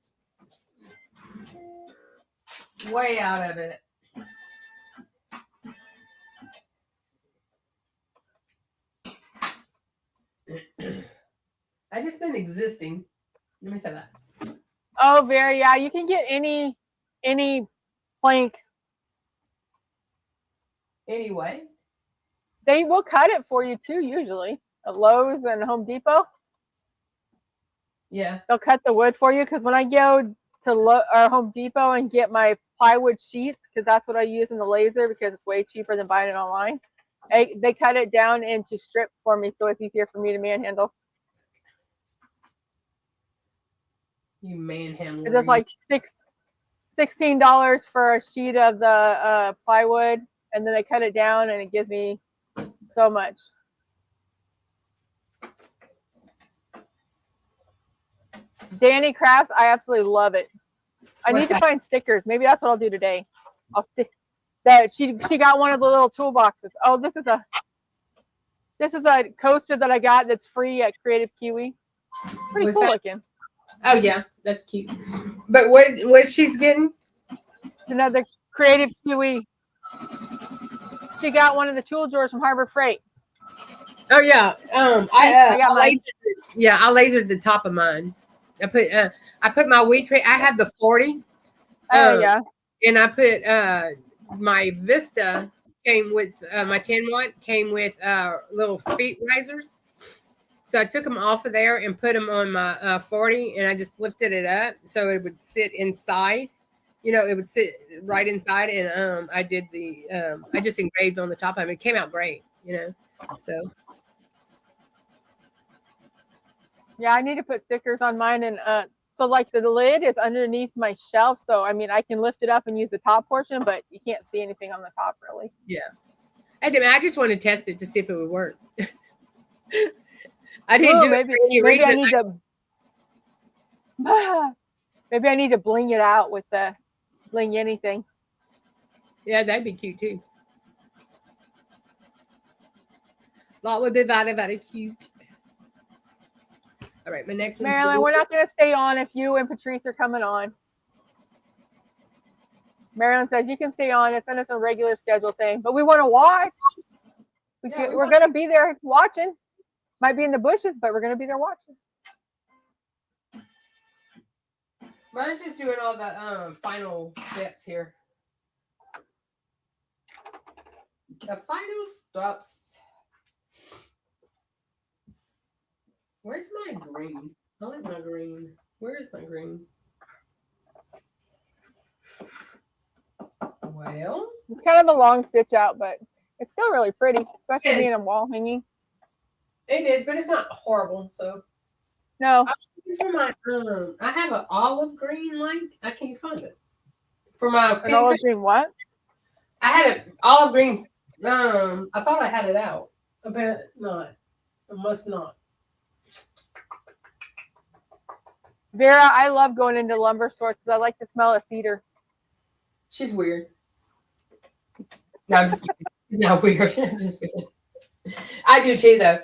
way out of it. I just been existing. Let me say that. Oh, very, yeah. You can get any plank. Anyway. They will cut it for you too, usually. At Lowe's and Home Depot. Yeah. They'll cut the wood for you, because when I go to Home Depot and get my plywood sheets, because that's what I use in the laser, because it's way cheaper than buying it online. They cut it down into strips for me, so it's easier for me to manhandle. You manhandle. It's like $16 for a sheet of the plywood, and then they cut it down, and it gives me so much. Danny Crafts, I absolutely love it. I need to find stickers. Maybe that's what I'll do today. I'll stick that. She got one of the little toolboxes. Oh, this is a coaster that I got that's free at Creative KIWI. Pretty cool looking. Oh yeah, that's cute. But what she's getting? Another Creative KIWI. She got one of the tool drawers from Harbor Freight. Oh yeah. I lasered the top of mine. I put my weed crate. I have the 40. Oh yeah. And I put my Vista came with my 10-watt came with little feet risers. So I took them off of there and put them on my 40, and I just lifted it up so it would sit inside. You know, it would sit right inside, and I did the I just engraved on the top of it. It came out great, you know. So yeah, I need to put stickers on mine, and so like the lid is underneath my shelf, so I mean I can lift it up and use the top portion, but you can't see anything on the top really. Yeah, I just want to test it to see if it would work. I didn't do it for any reason. Maybe I need to bling it out with the bling anything. Yeah, that'd be cute too. That would be very, very cute. All right, my next one. Marilyn, we're not going to stay on if you and Patrice are coming on. Marilyn says you can stay on. It's on a regular schedule thing, but we want to watch. We're going to be there watching. Might be in the bushes, but we're going to be there watching. Mine's just doing all the final steps here. The final steps. Where's my green? I like my green. Where is my green? Well, it's kind of a long stitch out, but it's still really pretty, especially being a wall hanging. It is, but it's not horrible. So no. For my I have an olive green like I can't find it. For my an olive green what? I had an olive green. I thought I had it out. I bet not. I must not. Vera, I love going into lumber stores because I like the smell of cedar. She's weird. No, I'm just kidding. Not weird. Just weird. I do too, though.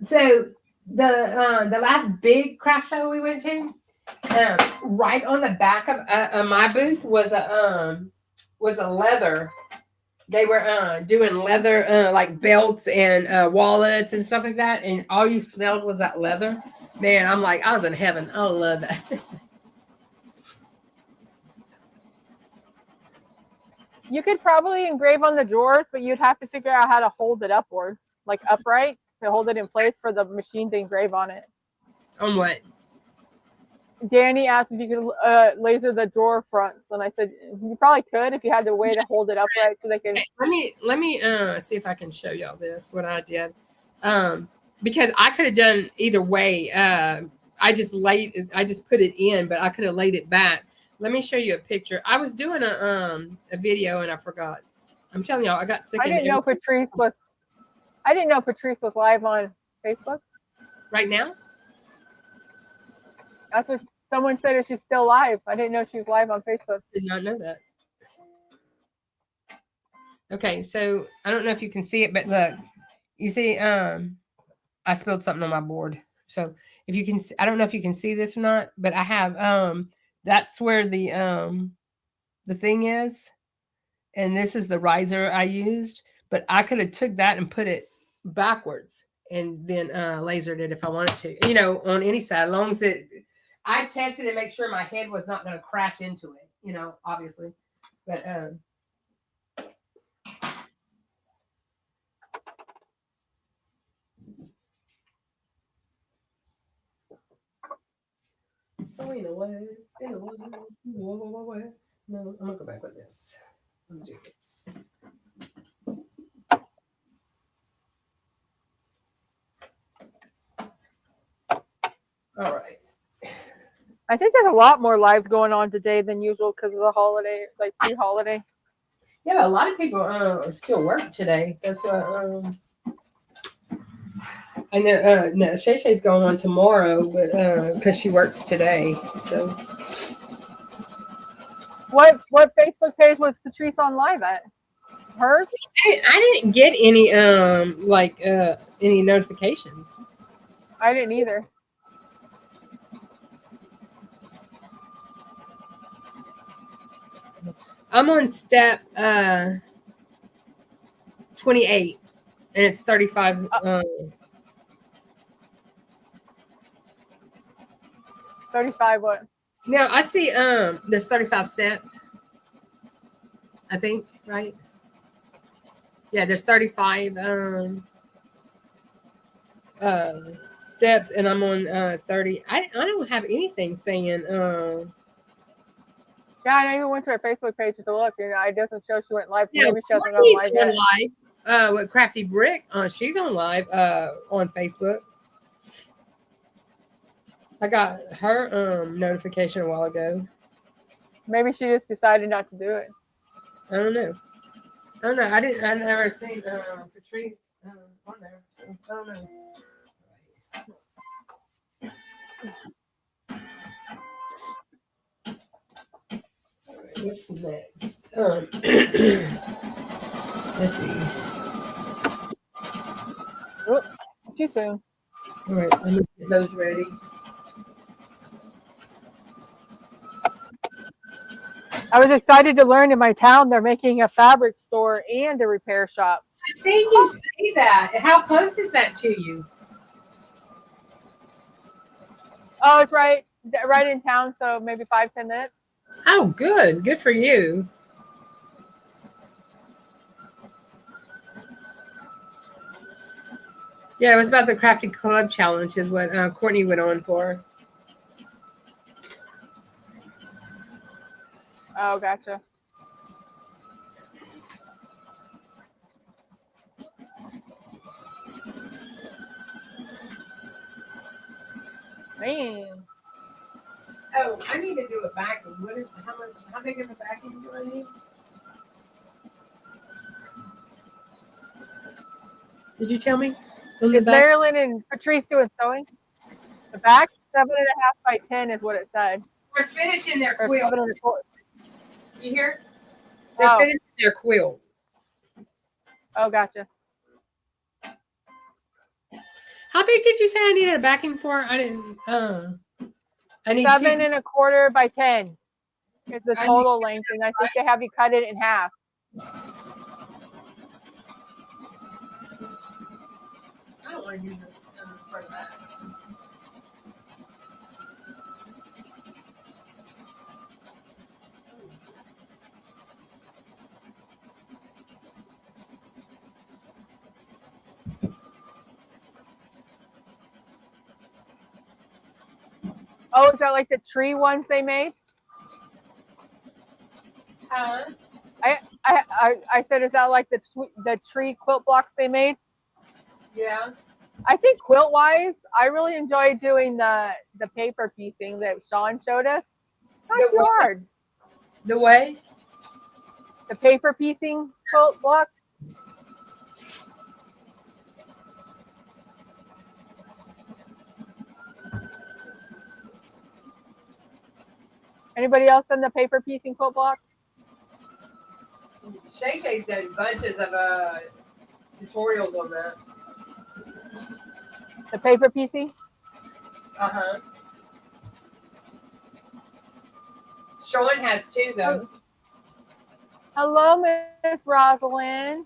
So the last big craft show we went to, right on the back of my booth was a leather. They were doing leather like belts and wallets and stuff like that, and all you smelled was that leather. Man, I'm like, I was in heaven. I love that. You could probably engrave on the drawers, but you'd have to figure out how to hold it upward, like upright, to hold it in place for the machine to engrave on it. On what? Danny asked if you could laser the drawer fronts, and I said you probably could if you had a way to hold it upright so they can. Let me see if I can show y'all this what I did, because I could have done either way. I just put it in, but I could have laid it back. Let me show you a picture. I was doing a video and I forgot. I'm telling y'all, I got sick. I didn't know Patrice was live on Facebook. Right now? That's what someone said. Is she's still live? I didn't know she was live on Facebook. Did not know that. Okay, so I don't know if you can see it, but look, you see, I spilled something on my board. So if you can, I don't know if you can see this or not, but I have, that's where the thing is. And this is the riser I used, but I could have took that and put it backwards and then lasered it if I wanted to, you know, on any side, as long as I tested to make sure my head was not going to crash into it, you know, obviously, but so in the west, no, I'm gonna go back with this. I'm gonna do this. All right. I think there's a lot more lives going on today than usual because of the holiday, like pre-holiday. Yeah, but a lot of people still work today. That's what I know. No, Shay Shay's going on tomorrow, but because she works today. So, what Facebook page was Patrice on live at? Hers? I didn't get any any notifications. I didn't either. I'm on step 28, and it's 35. 35 what? No, I see. There's 35 steps. I think, right? Yeah, there's 35 steps, and I'm on 30. I don't have anything saying. Yeah, I even went to her Facebook page to look, and it doesn't show she went live. So Yeah, maybe she hasn't gone live yet. With Crafty Brick, she's on live on Facebook. I got her notification a while ago. Maybe she just decided not to do it. I don't know. I never seen Patrice on there, so I don't know. What's next? Let's see. Oh, too soon. All right, let me get those ready. I was excited to learn in my town they're making a fabric store and a repair shop. I see you say that. How close is that to you? Oh, it's right in town, so maybe 5-10 minutes. Oh, good. Good for you. Yeah, it was about the Crafty Club Challenge is what Courtney went on for. Oh, gotcha. Man. Oh, I need to do a backing. How big of a backing do I need? Did you tell me? Is Marilyn and Patrice doing sewing? The back 7.5 by 10 is what it said. We're finishing their quilt. You hear? They're finishing their quilt. Oh, gotcha. How big did you say I needed a backing for? I didn't. I need 7.25 by 10 is the total length, and I think they have you cut it in half. I don't want to use this for that. Oh, is that like the tree ones they made? I said, is that like the tree quilt blocks they made? Yeah. I think quilt wise, I really enjoy doing the paper piecing that Sean showed us. Not too hard. The way? The paper piecing quilt block. Anybody else on the paper piecing quilt block? Shay Shay's done bunches of tutorials on that. The paper piecing? Uh-huh. Sean has two, though. Hello, Miss Rosalind.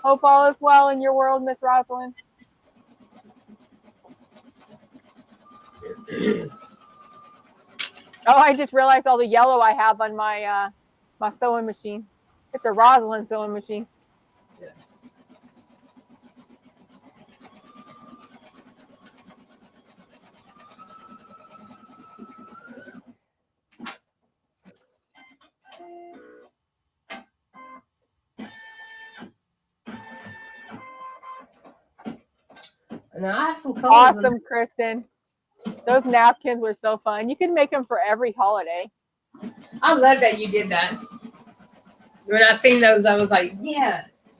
Hope all is well in your world, Miss Rosalind. Oh, I just realized all the yellow I have on my my sewing machine. It's a Rosalind sewing machine. Yeah. And I have some colors. Awesome, Kristen. Those napkins were so fun. You can make them for every holiday. I love that you did that. When I seen those, I was like, yes.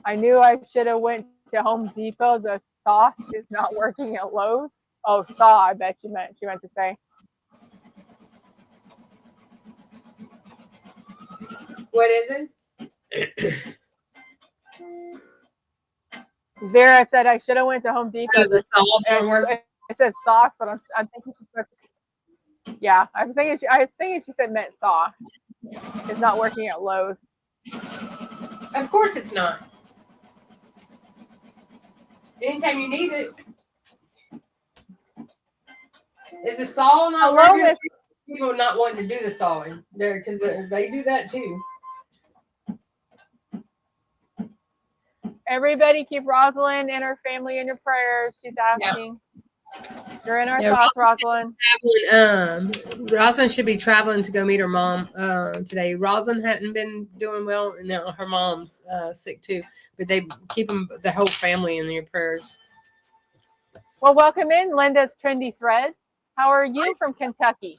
I knew I should have went to Home Depot. The sauce is not working at Lowe's. Oh, saw, I bet she meant to say. What is it? Vera said I should have went to Home Depot. Oh, the sauce won't work. It said sauce, but I'm thinking she said, yeah, I was thinking she said meant saw. It's not working at Lowe's. Of course it's not. Anytime you need it. Is the saw not working? People not wanting to do the sawing there because they do that too. Everybody keep Rosalind and her family in your prayers. She's asking. Yeah. You're in our thoughts, Rosalind. Rosalind should be traveling to go meet her mom today. Rosalind hadn't been doing well, and now her mom's sick too. But they keep the whole family in their prayers. Well, welcome in, Linda's Trendy Threads. How are you from Kentucky?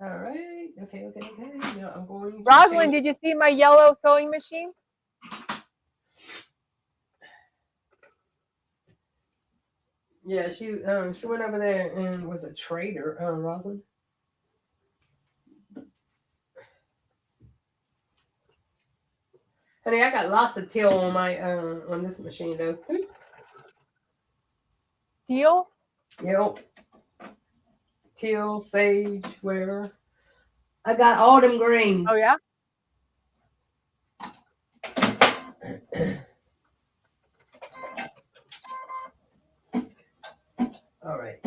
All right. Okay. Now I'm going. Rosalind, did you see my yellow sewing machine? Yeah, she went over there and was a trader, Rosalind. Honey, I got lots of teal on my on this machine though. Teal? Yep. Teal, sage, whatever. I got all them greens. Oh yeah. All right.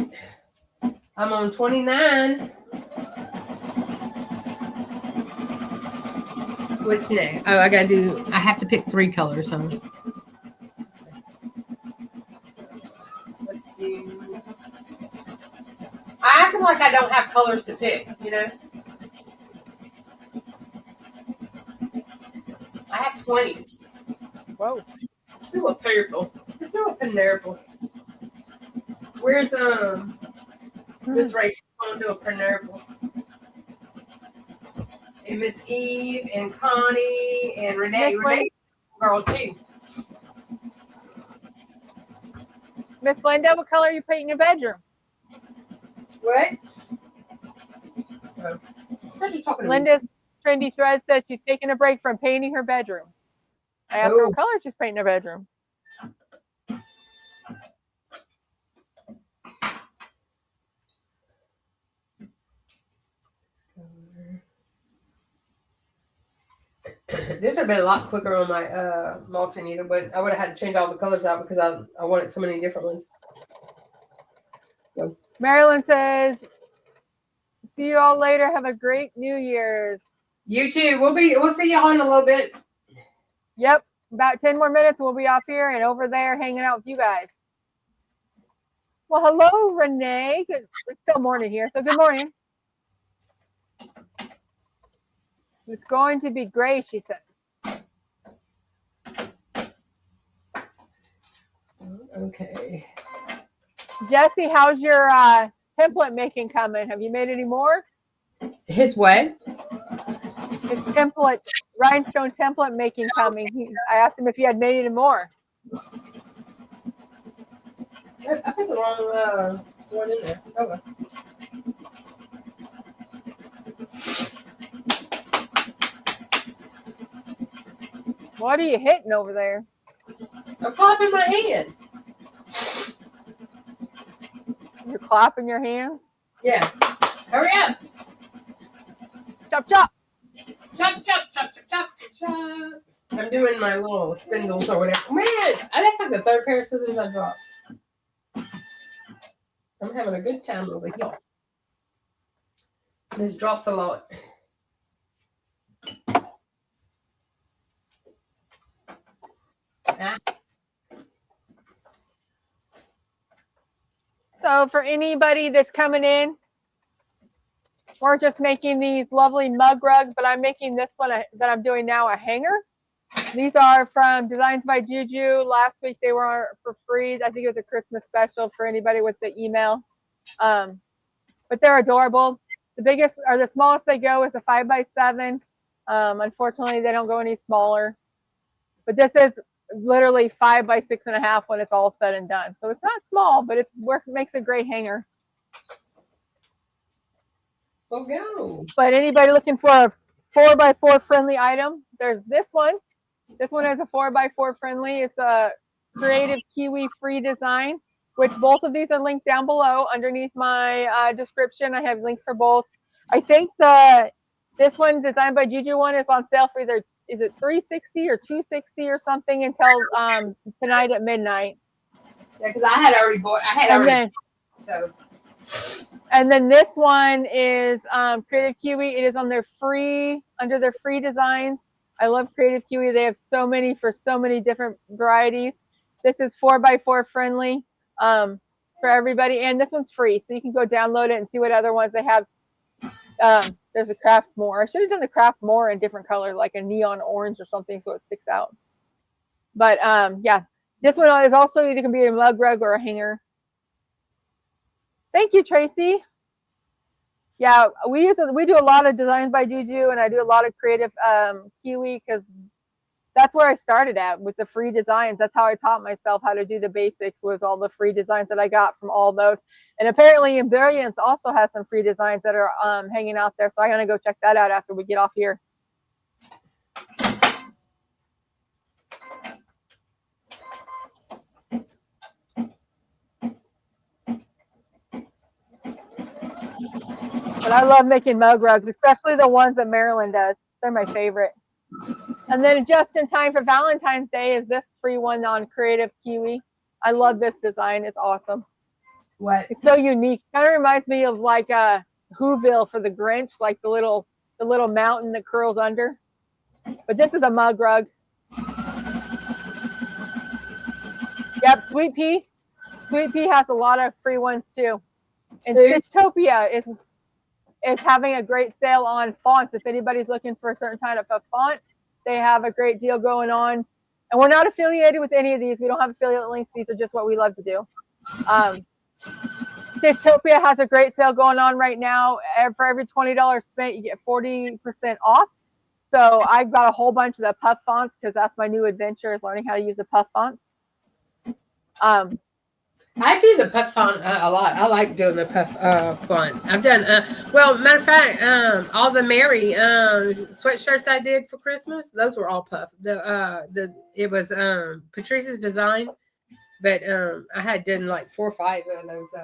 I'm on 29. What's next? Oh, I have to pick 3 colors, huh? Let's do. I act like I don't have colors to pick, you know? I have 20. Whoa. Let's do a purple. Let's do a purple. Where's Miss Rachel? I'm gonna do a purple. And Miss Eve and Connie and Renee. Renee's a girl too. Miss Linda, what color are you painting your bedroom? What? Oh. What are you talking about? Linda's Trendy Thread says she's taking a break from painting her bedroom. I asked her what color she's painting her bedroom. This would have been a lot quicker on my multimeter, but I would have had to change all the colors out because I wanted so many different ones. So. Marilyn says, see you all later. Have a great New Year's. You too. We'll see y'all in a little bit. Yep. about 10 more minutes. We'll be off here and over there hanging out with you guys. Well, hello, Renee. It's still morning here, so good morning. It's going to be great, she said. Okay. Jesse, how's your template making coming? Have you made any more? His what? His template, rhinestone template making coming. I asked him if he had made any more. I put the wrong one in there. Okay. What are you hitting over there? I'm clapping my hands. You're clapping your hands? Yeah. Hurry up. Chop, chop. Chop, chop, chop, chop, chop, chop. I'm doing my little spindles or whatever. Man, that's like the third pair of scissors I dropped. I'm having a good time over here. This drops a lot. Ah. So for anybody that's coming in, we're just making these lovely mug rugs, but I'm making this one that I'm doing now a hanger. These are from Designs by Juju. Last week they were for free. I think it was a Christmas special for anybody with the email. But they're adorable. The biggest or the smallest they go is a 5x7. Unfortunately, they don't go any smaller. But this is literally 5x6.5 when it's all said and done. So it's not small, but it makes a great hanger. Well, go. But anybody looking for a 4x4 friendly item, there's this one. This one is a 4x4 friendly. It's a Creative KIWI free design, which both of these are linked down below underneath my description. I have links for both. I think this one, Designed by Juju one, is on sale for either, is it $360 or $260 or something until tonight at midnight. Yeah, because I had already bought. So. And then this one is Creative KIWI. It is on their free, under their free designs. I love Creative KIWI. They have so many for so many different varieties. This is 4x4 friendly for everybody. And this one's free. So you can go download it and see what other ones they have. There's a craft more. I should have done the craft more in different colors, like a neon orange or something, so it sticks out. But yeah, this one is also either can be a mug rug or a hanger. Thank you, Tracy. Yeah, we do a lot of Designs by Juju, and I do a lot of Creative KIWI because that's where I started at with the free designs. That's how I taught myself how to do the basics with all the free designs that I got from all those. And apparently Brilliance also has some free designs that are hanging out there. So I'm going to go check that out after we get off here. But I love making mug rugs, especially the ones that Marilyn does. They're my favorite. And then just in time for Valentine's Day is this free one on Creative KIWI. I love this design. It's awesome. What? It's so unique. Kind of reminds me of like a Whoville for the Grinch, like the little mountain that curls under. But this is a mug rug. Yep, Sweet Pea. Sweet Pea has a lot of free ones too. And Stitchtopia is having a great sale on fonts. If anybody's looking for a certain type of font, they have a great deal going on. And we're not affiliated with any of these. We don't have affiliate links. These are just what we love to do. Stitchtopia has a great sale going on right now. For every $20 spent, you get 40% off. So I've got a whole bunch of the puff fonts because that's my new adventure, is learning how to use the puff fonts. I do the puff font a lot. I like doing the puff font. I've done well, matter of fact, all the Mary sweatshirts I did for Christmas, those were all puff. It was Patrice's design, but I had done like 4 or 5 of those.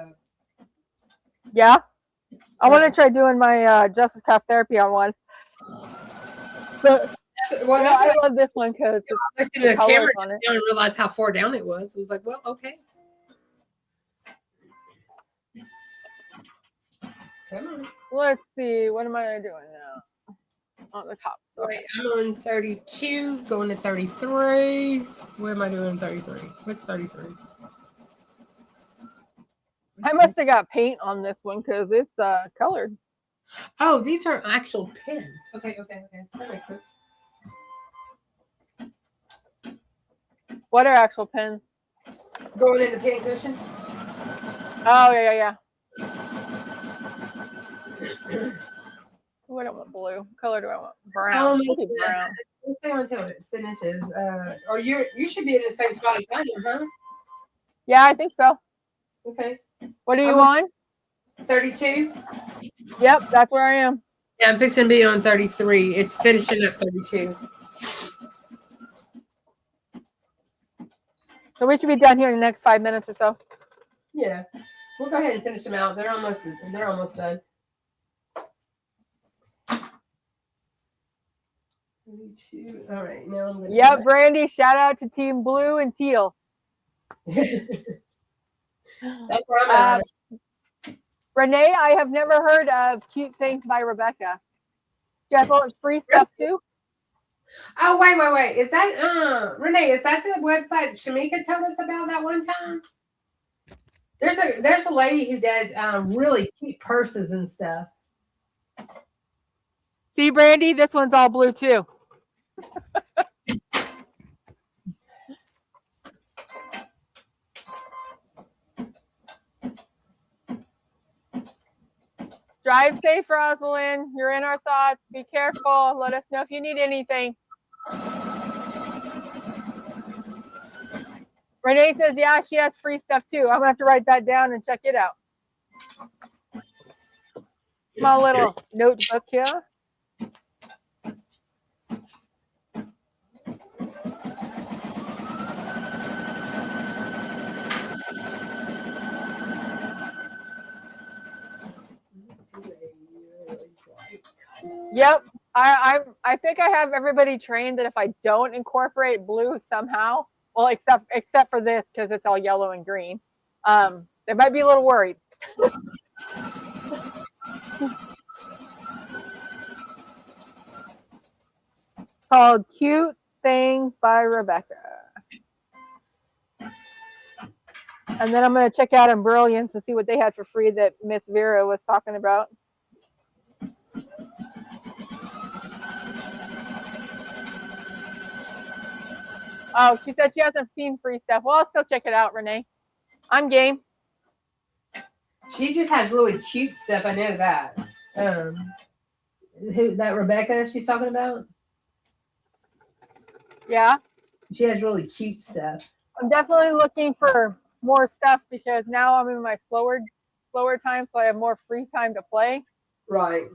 Yeah, I want to try doing my Justice Craft Therapy on one. But well, yeah, I love this one because the camera on it. I didn't realize how far down it was. It was like, well, okay. Come on. Let's see. What am I doing now? on the top. So. Wait, I'm on 32, going to 33. What am I doing 33? What's 33? I must have got paint on this one because it's colored. Oh, these are actual pins. Okay. That makes sense. What are actual pins? Going in the pin cushion. Oh, yeah. What do I want? Blue. What color do I want? Brown. We'll do brown. Let's stay until it finishes. Or you should be in the same spot as I am, huh? Yeah, I think so. Okay. What are you on? 32. Yep, that's where I am. Yeah, I'm fixing to be on 33. It's finishing up 32. So we should be done here in the next 5 minutes or so. Yeah. We'll go ahead and finish them out. They're almost done. 32. All right, now I'm gonna. Yep, Brandy, shout out to Team Blue and Teal. That's where I'm at. Renee, I have never heard of Cute Things by Rebecca. Do you have all free stuff too? Oh, wait. Is that Renee, is that the website Shamika told us about that one time? There's a lady who does really cute purses and stuff. See, Brandy, this one's all blue too. Drive safe, Rosalind. You're in our thoughts. Be careful. Let us know if you need anything. Renee says, yeah, she has free stuff too. I'm going to have to write that down and check it out. Small little notebook here. Yep. I think I have everybody trained that if I don't incorporate blue somehow, well, except for this because it's all yellow and green, they might be a little worried. Called Cute Things by Rebecca. And then I'm going to check out Brilliance and see what they had for free that Miss Vera was talking about. Oh, she said she hasn't seen free stuff. Well, let's go check it out, Renee. I'm game. She just has really cute stuff. I know that. Who that Rebecca she's talking about? Yeah. She has really cute stuff. I'm definitely looking for more stuff because now I'm in my slower time, so I have more free time to play. Right.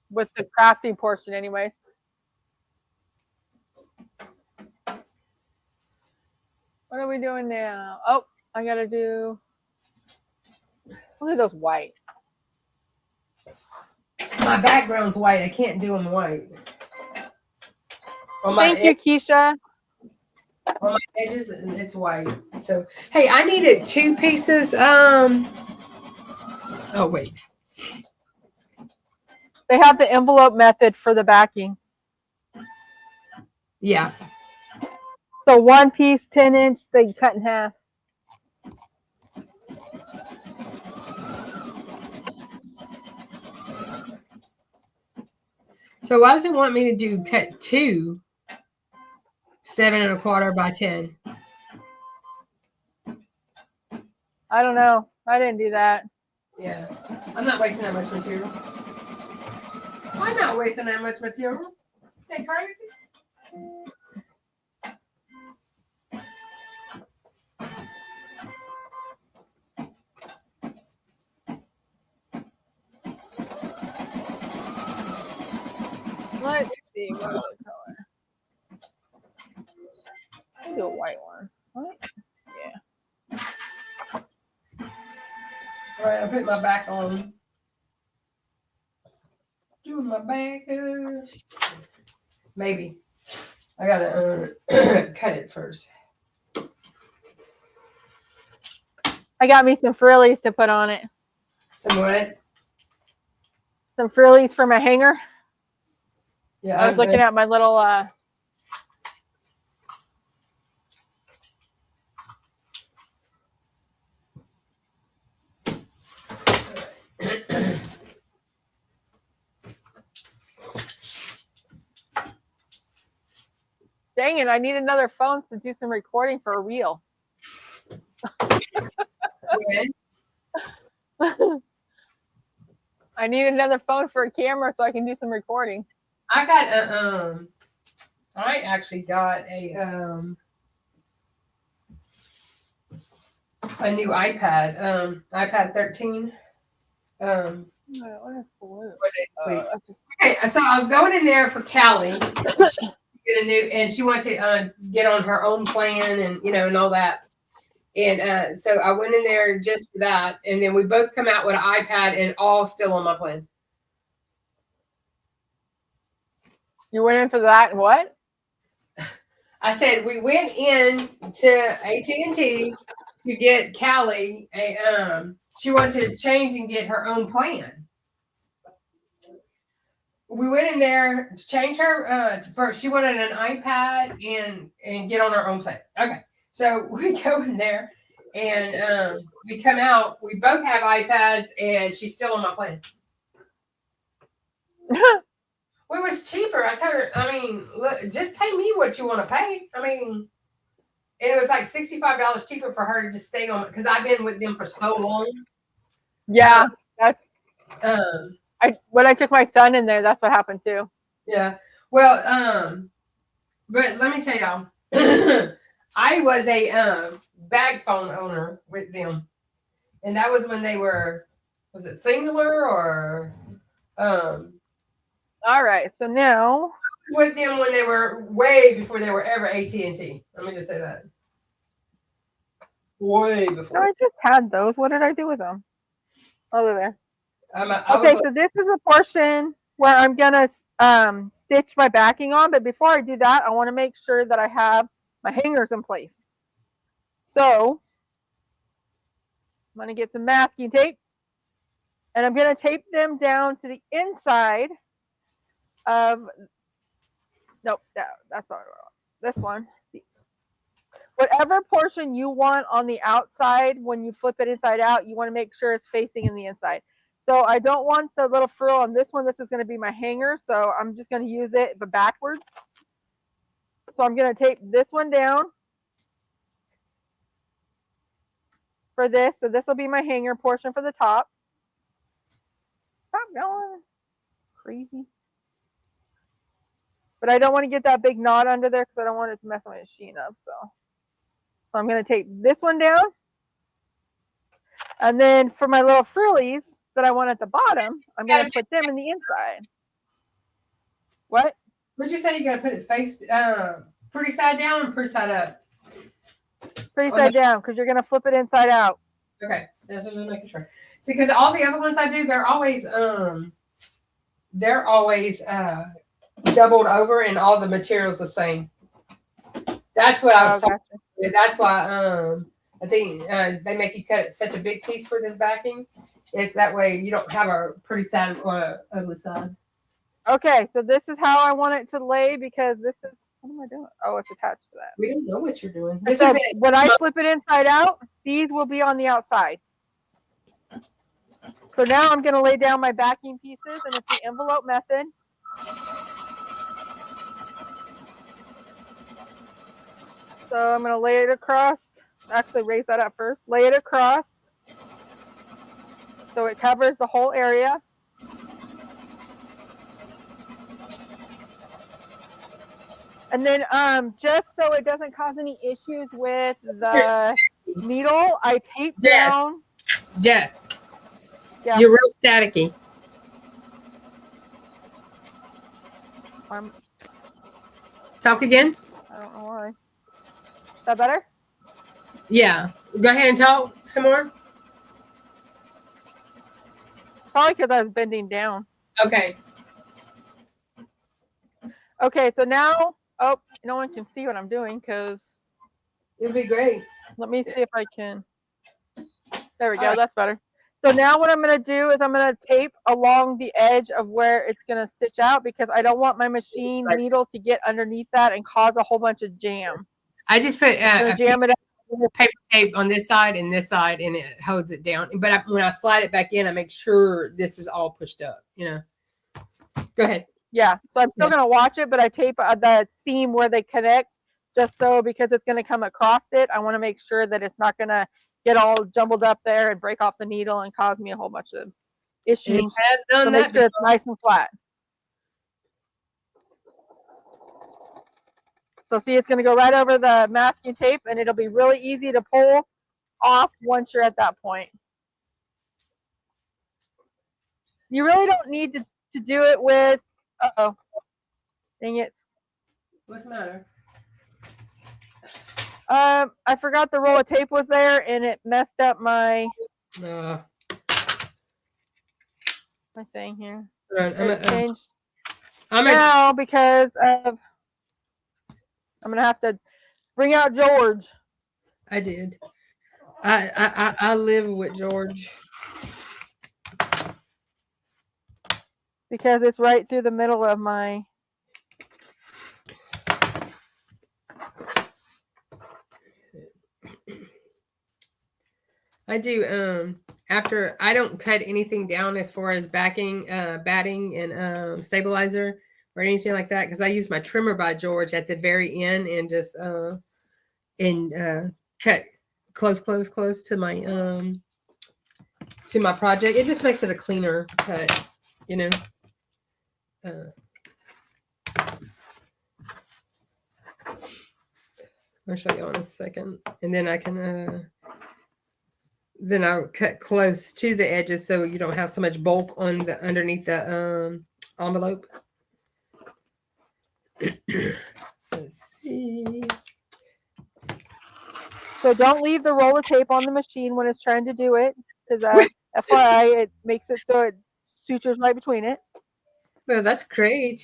With the crafting portion anyway. What are we doing now? Oh, I gotta do. Look at those white. My background's white. I can't do them white. Thank you, Keisha. On my edges, it's white. So, hey, I needed 2 pieces. Oh, wait. They have the envelope method for the backing. Yeah. So 1 piece, 10-inch, they cut in half. So why does it want me to do cut 2, 7 1/4 by 10? I don't know. I didn't do that. Yeah. I'm not wasting that much material. I'm not wasting that much material. They crazy? Let's see. What other color? I'll do a white one. What? Yeah. All right, I put my back on. Doing my backers. Maybe. I gotta cut it first. I got me some frillies to put on it. Some what? Some frillies for my hanger. Yeah, I was looking at my little dang it, I need another phone to do some recording for a reel. I need another phone for a camera so I can do some recording. I got I actually got a new iPad, iPad 13. What is blue? Okay, so I was going in there for Callie. Get a new, and she wanted to get on her own plan, and and all that. And so I went in there just for that, and then we both come out with an iPad, and all still on my plan. You went in for that and what? I said we went in to AT&T to get Callie a she wanted to change and get her own plan. We went in there to change her first. She wanted an iPad and get on her own plan. Okay, so we go in there and we come out. We both have iPads, and she's still on my plan. Well, it was cheaper. I told her, I mean, look, just pay me what you want to pay. I mean, and it was like $65 cheaper for her to just stay on, because I've been with them for so long. Yeah, that's when I took my son in there, that's what happened too. Yeah. Well, but let me tell y'all, I was a bag phone owner with them, and that was when they were, was it Singular or all right, so now with them when they were way before they were ever AT&T. Let me just say that. Way before. No, I just had those. What did I do with them? Oh, they're there. Okay, so this is a portion where I'm gonna stitch my backing on, but before I do that, I want to make sure that I have my hangers in place. So I'm gonna get some masking tape, and I'm gonna tape them down to the inside of, nope, that's not this one. Whatever portion you want on the outside, when you flip it inside out, you want to make sure it's facing in the inside. So I don't want the little frill on this one. This is going to be my hanger, so I'm just going to use it but backwards. So I'm going to tape this one down for this. So this will be my hanger portion for the top. Stop going crazy. But I don't want to get that big knot under there because I don't want it to mess my machine up. So I'm going to tape this one down. And then for my little frillies that I want at the bottom, I'm going to put them in the inside. What? Would you say you got to put it face pretty side down or pretty side up? Pretty side down, because you're going to flip it inside out. Okay, that's what I'm making sure. See, because all the other ones I do, they're always doubled over, and all the material's the same. That's what I was talking about. That's why I think they make you cut such a big piece for this backing. It's that way you don't have a pretty side or ugly side. Okay, so this is how I want it to lay, because this is, what am I doing? Oh, it's attached to that. We don't know what you're doing. This is it. When I flip it inside out, these will be on the outside. So now I'm going to lay down my backing pieces, and it's the envelope method. So I'm going to lay it across. Actually, raise that up first. Lay it across so it covers the whole area. And then just so it doesn't cause any issues with the needle, I tape down. Jess, yeah. You're real staticky. Talk again? I don't know why. Is that better? Yeah. Go ahead and talk some more. Probably because I was bending down. Okay. Okay, so now, oh, no one can see what I'm doing because it'd be great. Let me see if I can. There we go. That's better. So now what I'm going to do is I'm going to tape along the edge of where it's going to stitch out, because I don't want my machine needle to get underneath that and cause a whole bunch of jam. I just put a jam piece it of paper tape on this side and this side, and it holds it down. But when I slide it back in, I make sure this is all pushed up, you know. Go ahead. Yeah, so I'm still going to watch it, but I tape the seam where they connect, just so, because it's going to come across it, I want to make sure that it's not going to get all jumbled up there and break off the needle and cause me a whole bunch of issues. It has done so that make sure it's nice and flat. So see, it's going to go right over the masking tape, and it'll be really easy to pull off once you're at that point. You really don't need to do it with, uh-oh, dang it. What's the matter? I forgot the roll of tape was there, and it messed up my thing here. Now, because of, I'm gonna have to bring out George. I did. I live with George. Because it's right through the middle of my. I do. After I don't cut anything down as far as batting and stabilizer or anything like that, because I use my trimmer by George at the very end and just cut close to my project. It just makes it a cleaner cut, you know. I'll show you in a second, and then I can. Then I'll cut close to the edges so you don't have so much bulk on the underneath the envelope. Let's see. So don't leave the roll of tape on the machine when it's trying to do it, because FYI, it makes it so it sutures right between it. Well, that's great.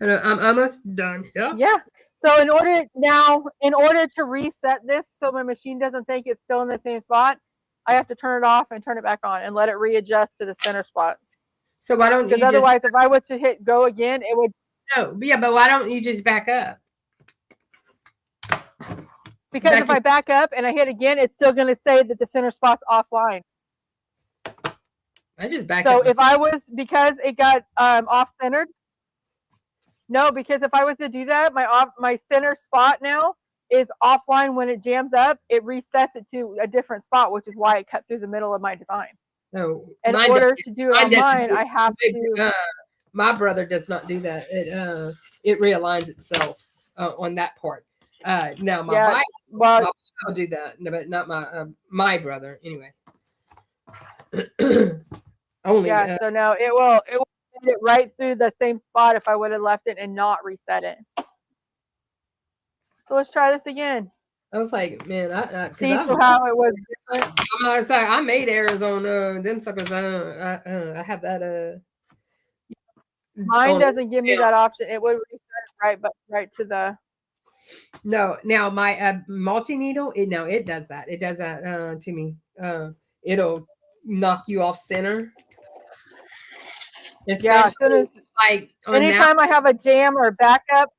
I'm almost done. Yeah. So in order to reset this so my machine doesn't think it's still in the same spot, I have to turn it off and turn it back on and let it readjust to the center spot. So why don't you Because otherwise, if I was to hit go again, it would. No, yeah, but why don't you just back up? Because if I back up and I hit again, it's still going to say that the center spot's offline. I just back up. So if I was, because it got off-centered. No, because if I was to do that, my center spot now is offline. When it jams up, it resets it to a different spot, which is why it cut through the middle of my design. No, in order to do it on mine, I have to. My brother does not do that. It realigns itself on that part. Now my wife, I'll do that, but not my brother anyway. Only so now it will it right through the same spot if I would have left it and not reset it. So let's try this again. I was like, man, see how it was different. I made errors on them suckers. I have that. Mine doesn't give me that option. It would reset it right to the. No, now my multi needle. It does that. It does that to me. It'll knock you off center. Especially like anytime I have a jam or backup.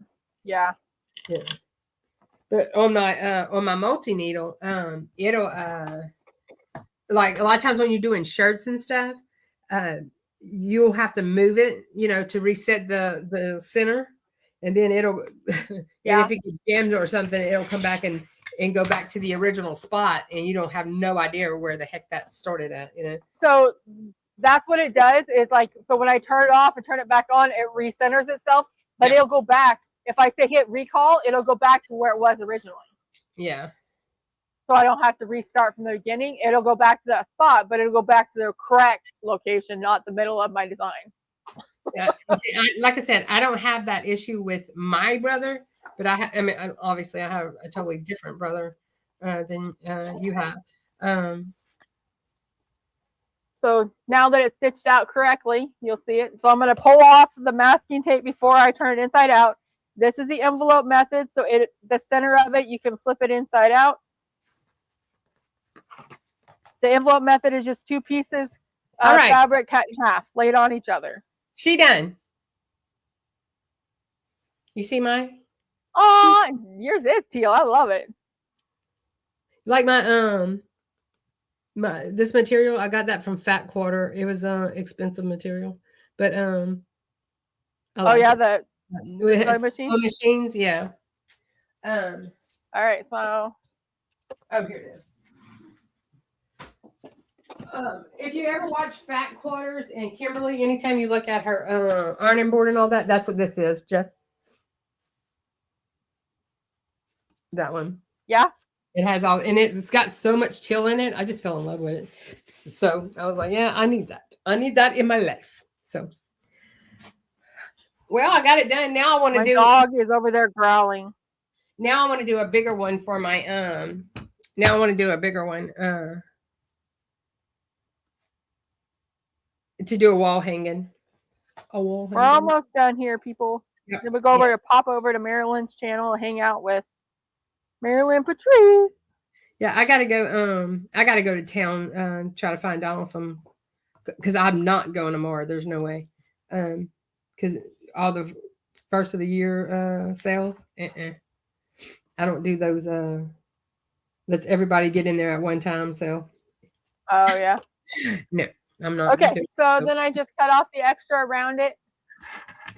Yeah. But on my multi needle, it'll like a lot of times when you're doing shirts and stuff, you'll have to move it, to reset the center, and then it'll and if it gets jammed or something, it'll come back and go back to the original spot, and you don't have no idea where the heck that started at, So that's what it does. Is like, so when I turn it off and turn it back on, it recenters itself, but it'll go back. If I say hit recall, it'll go back to where it was originally. Yeah. So I don't have to restart from the beginning. It'll go back to that spot, but it'll go back to the correct location, not the middle of my design. Yeah. Like I said, I don't have that issue with my brother, but obviously I have a totally different brother than you have. So now that it's stitched out correctly, you'll see it. So I'm going to pull off the masking tape before I turn it inside out. This is the envelope method. So the center of it, you can flip it inside out. The envelope method is just 2 pieces All of right. fabric cut in half, laid on each other. She done. You see mine? Oh, yours is teal. I love it. Like my this material, I got that from Fat Quarter. It was expensive material, but I like yeah, it. the With sewing machine. machines, yeah. All right, so Oh, here it is. If you ever watch Fat Quarters and Kimberly, anytime you look at her ironing board and all that, that's what this is, Jeff. That one. Yeah. It has all, and it's got so much chill in it. I just fell in love with it. So I was like, yeah, I need that. I need that in my life. So, well, I got it done. Now I want to do. My dog is over there growling. Now I want to do a bigger one for my Now I want to do a bigger one to do a wall hanging. A wall hanging. We're almost done here, people. Yep. Then we go over to pop over to Marilyn's channel and hang out with Marilyn Patrice. Yeah, I gotta go to town, try to find Donald some, because I'm not going tomorrow. There's no way. Because all the first of the year sales, I don't do those. Let's everybody get in there at one time. So. Oh yeah. No, I'm not. Okay, so then I just cut off the extra around it.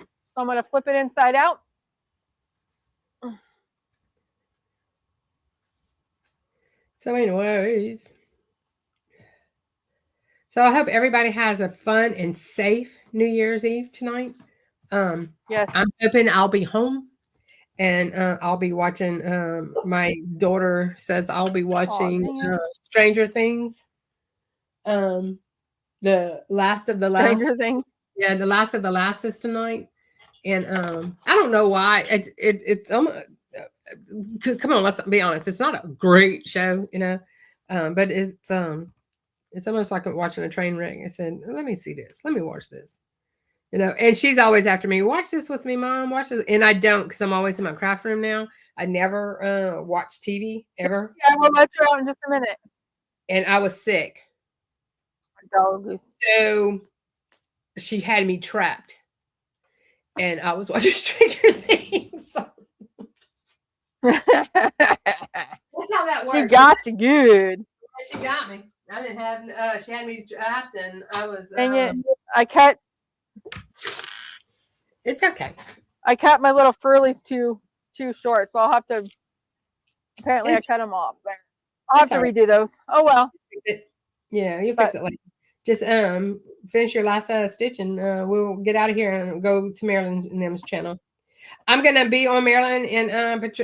So I'm gonna flip it inside out. So anyways, so I hope everybody has a fun and safe New Year's Eve tonight. Yes. I'm hoping I'll be home and I'll be watching. My daughter says I'll be watching Stranger Things. The Last of the Last. Stranger Things. Yeah, The Last of the Last is tonight, and I don't know why it's come on, let's be honest. It's not a great show, but it's almost like watching a train wreck. I said, let me see this. Let me watch this. And she's always after me. Watch this with me, Mom. Watch this, and I don't because I'm always in my craft room now. I never watch TV ever. Yeah, we'll let you out in just a minute. And I was sick, so she had me trapped, and I was watching Stranger Things. That's how that works. She got you good. She got me. I didn't have. She had me trapped, and I was. Dang it! I cut. It's okay. I cut my little furlies too short, so I'll have to. Apparently, I cut them off. I'll have to redo those. Oh well. Yeah, you fix it later. Just finish your last stitch, and we'll get out of here and go to Marilyn and them's channel. I'm gonna be on Marilyn and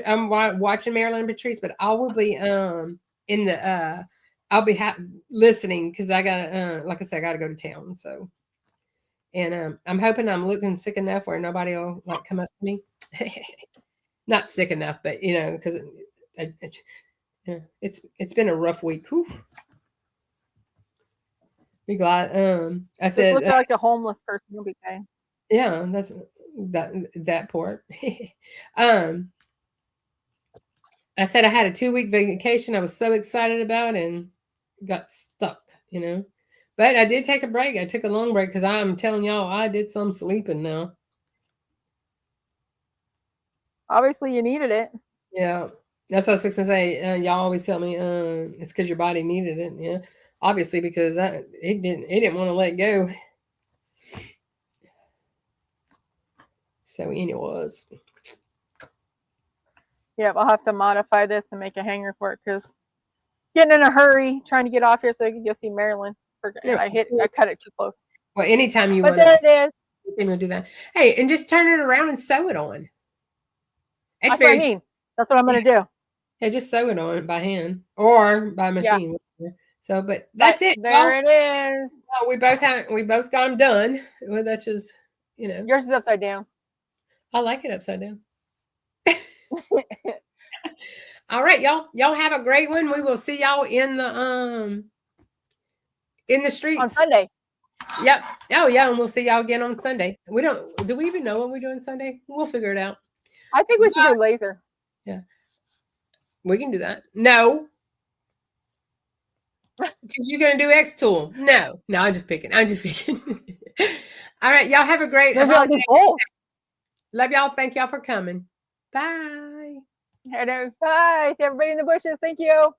I'm watching Marilyn and Patrice, but I will be in the I'll be listening because I gotta like I said, I gotta go to town. So, and I'm hoping I'm looking sick enough where nobody will like come up to me. Not sick enough, but because it's been a rough week. Whew. Be glad. I said, look like a homeless person. You'll be okay. Yeah, that's that part. I said I had a 2-week vacation. I was so excited about and got stuck. But I did take a break. I took a long break because I'm telling y'all I did some sleeping now. Obviously, you needed it. Yeah, that's what I was fixing to say. Y'all always tell me it's because your body needed it. Yeah. Obviously, because it didn't want to let go. So it was. Yeah, I'll have to modify this and make a hanger for it because getting in a hurry, trying to get off here so I can go see Marilyn. I cut it too close. Well, anytime you want to. But there it is. We'll do that. Hey, and just turn it around and sew it on. That's what I mean. That's what I'm going to do. Yeah, just sew it on by hand or by machine. Yeah. So, but that's it. There it is. Well, we both got them done. Well, that's just, Yours is upside down. I like it upside down. All right, y'all. Y'all have a great one. We will see y'all in the streets on Sunday. Yep. Oh yeah, and we'll see y'all again on Sunday. Do we even know what we're doing Sunday? We'll figure it out. I think we should do laser. Yeah. We can do that. No. because you're going to do X tool. No, I'm just picking. I'm just picking. All right. Y'all have a great holiday. Love y'all. Thank y'all for coming. Bye. Bye. Everybody in the bushes. Thank you.